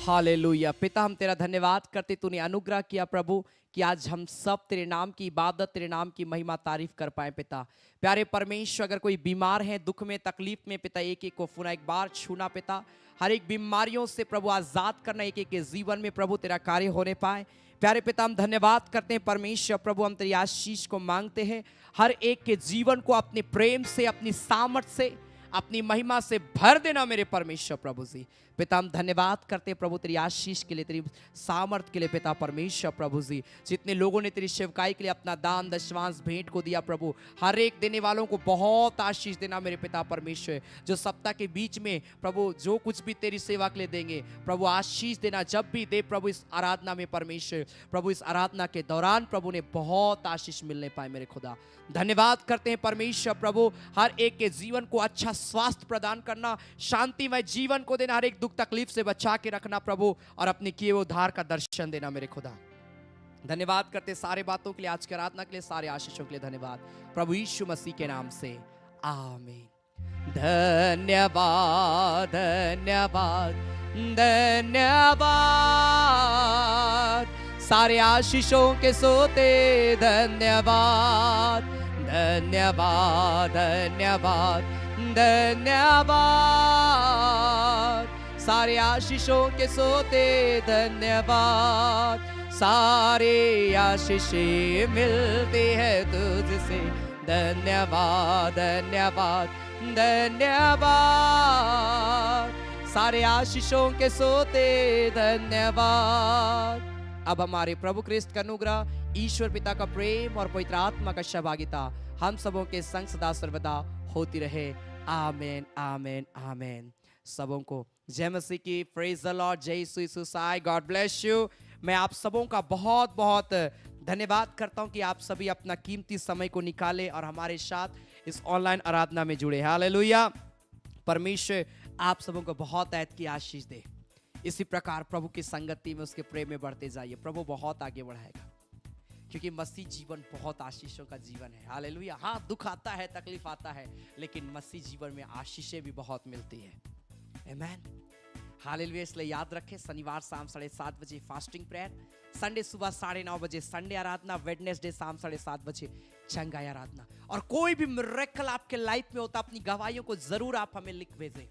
हालेलुया। पिता हम तेरा धन्यवाद करते तूने अनुग्रह किया प्रभु कि आज हम सब तेरे नाम की इबादत तेरे नाम की महिमा तारीफ कर पाए। पिता प्यारे परमेश्वर अगर कोई बीमार है दुख में तकलीफ में पिता एक एक को पुनः एक बार छूना पिता हर एक बीमारियों से प्रभु आजाद करना एक एक के जीवन में प्रभु तेरा कार्य होने पाए। प्यारे पिता हम धन्यवाद करते हैं परमेश्वर प्रभु हम तेरी आशीष को मांगते हैं हर एक के जीवन को अपने प्रेम से अपनी सामर्थ से अपनी महिमा से भर देना मेरे परमेश्वर प्रभु जी। पिता हम धन्यवाद करते हैं प्रभु तेरी आशीष के लिए तेरी सामर्थ के लिए पिता परमेश्वर प्रभु जी। जितने लोगों ने तेरी सेवकाई के लिए अपना दान दशवांश भेंट को दिया प्रभु हर एक देने वालों को बहुत आशीष देना मेरे पिता परमेश्वर। जो सप्ताह के बीच में प्रभु जो कुछ भी तेरी सेवा के लिए देंगे प्रभु आशीष देना जब भी दे प्रभु इस आराधना में परमेश्वर प्रभु इस आराधना के दौरान प्रभु ने बहुत आशीष मिलने पाए मेरे खुदा। धन्यवाद करते हैं परमेश्वर प्रभु हर एक के जीवन को अच्छा स्वास्थ्य प्रदान करना शांतिमय जीवन को देना हर एक दुख तकलीफ से बचा के रखना प्रभु और अपने किए हुए उद्धार का दर्शन देना मेरे खुदा। धन्यवाद करते सारे बातों के लिए आज की आराधना के लिए सारे आशीषों के लिए धन्यवाद प्रभु यीशु मसीह के नाम से आमीन। धन्यवाद धन्यवाद धन्यवाद सारे आशीषों के सोते धन्यवाद धन्यवाद धन्यवाद धन्यवाद सारे आशीषों के सोते धन्यवाद सारे आशीषें मिलते हैं तुझसे धन्यवाद धन्यवाद धन्यवाद सारे आशीषों के सोते धन्यवाद। अब हमारे प्रभु क्रिस्त का अनुग्रह ईश्वर पिता का प्रेम और पवित्र आत्मा का सहभागिता हम सबों के संग सदा सर्वदा होती रहे। आमेन आमेन आमेन। सबों को जय मसीह की। Praise the Lord. जय यीशु साई। God bless you. मैं आप सबों का बहुत बहुत धन्यवाद करता हूं कि आप सभी अपना कीमती समय को निकाले और हमारे साथ इस ऑनलाइन आराधना में जुड़े। हालेलुया। परमेश्वर आप सबों को बहुत ऐत की आशीष दे। इसी प्रकार प्रभु की संगति में उसके प्रेम में बढ़ते जाइए। प्रभु बहुत आगे बढ़ाएगा क्योंकि मसीह जीवन बहुत आशीषों का जीवन है। हालेलुया। हाँ दुख आता है तकलीफ आता है लेकिन मसीह जीवन में आशीषें भी बहुत मिलती है। आमेन। हालेलुया। इसलिए याद रखें शनिवार शाम 7:30 बजे फास्टिंग प्रेयर, संडे सुबह 9:30 बजे संडे आराधना, वेडनेसडे शाम 7:30 बजे चंगाई आराधना। और कोई भी मिरेकल आपके लाइफ में होता अपनी गवाहियों को जरूर आप हमें लिख भेजें।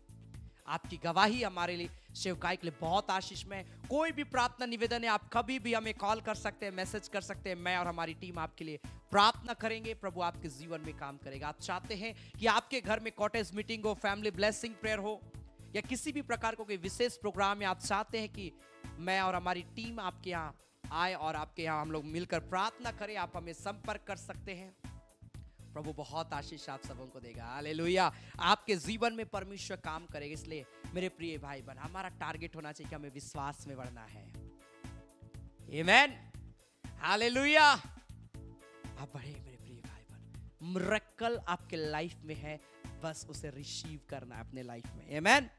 आपकी गवाही हमारे लिए सेवकाई के लिए बहुत आशीष में। कोई भी प्रार्थना निवेदन है आप कभी भी हमें कॉल कर सकते हैं, मैसेज कर सकते हैं। मैं और हमारी टीम आपके लिए प्रार्थना करेंगे। प्रभु आपके जीवन में काम करेगा। आप चाहते हैं कि आपके घर में कॉटेज मीटिंग हो, फैमिली ब्लेसिंग प्रेयर हो या किसी भी प्रकार को कोई विशेष प्रोग्राम में आप चाहते हैं कि मैं और हमारी टीम आपके यहाँ आए और आपके यहाँ हम लोग मिलकर प्रार्थना करें, आप हमें संपर्क कर सकते हैं। प्रभु बहुत आशीष आप सबों को देगा। हालेलुया। आपके जीवन में परमेश्वर काम करेगा। इसलिए मेरे प्रिय भाई बहन हमारा टारगेट होना चाहिए कि हमें विश्वास में बढ़ना है। आमेन। हालेलुया। आप बढ़े मेरे प्रिय भाई बहन। मिरेकल आपके लाइफ में है, बस उसे रिसीव करना है अपने लाइफ में। आमेन।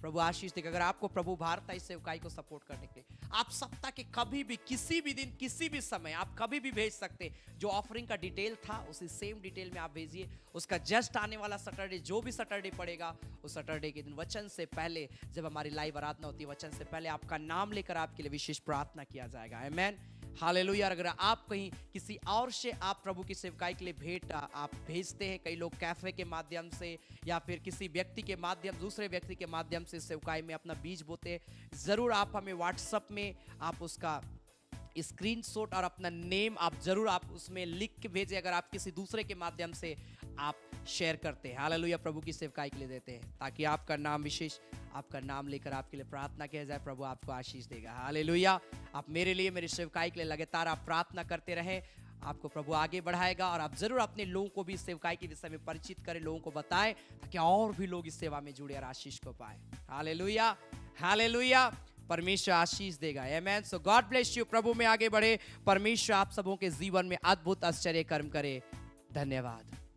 प्रभु आशीष देगा। अगर आपको प्रभु भारत इस सेवकाई को सपोर्ट करने के लिए आप सप्ताह के कभी भी किसी भी दिन किसी भी समय आप कभी भी भेज सकते। जो ऑफरिंग का डिटेल था उसी सेम डिटेल में आप भेजिए। उसका जस्ट आने वाला सैटरडे जो भी सैटरडे पड़ेगा उस सैटरडे के दिन वचन से पहले जब हमारी लाइव आराधना होती है वचन से पहले आपका नाम लेकर आपके लिए विशेष प्रार्थना किया जाएगा। आमेन। हालेलुया। अगर आप कहीं किसी और से आप प्रभु की सेवकाई के लिए भेंट आप भेजते हैं, कई लोग कैफे के माध्यम से या फिर किसी व्यक्ति के माध्यम दूसरे व्यक्ति के माध्यम से सेवकाई में अपना बीज बोते हैं, जरूर आप हमें व्हाट्सएप में आप उसका स्क्रीनशॉट और अपना नेम आप जरूर आप उसमें लिख के भेजें। अगर आप किसी दूसरे के माध्यम से आप शेयर करते हैं, हालेलुया, प्रभु की सेवकाई के लिए देते हैं, ताकि आपका नाम विशेष, आपका नाम लेकर आपके लिए प्रार्थना किया जाए। प्रभु आपको आशीष देगा। हालेलुया। आप मेरे लिए, मेरी सेवकाई के लिए लगातार आप प्रार्थना करते रहें, आपको प्रभु आगे बढ़ाएगा। और आप जरूर अपने लोगों को भी इस सेवकाई के विषय में परिचित करें, लोगों को बताएं, ताकि और भी लोग इस सेवा में जुड़े और आशीष को पाए। Hallelujah, hallelujah. परमेश्वर आशीष देगा। आमेन। सो गॉड ब्लेस यू। प्रभु में आगे बढ़े। परमेश्वर आप सबों के जीवन में अद्भुत आश्चर्य कर्म करे। धन्यवाद।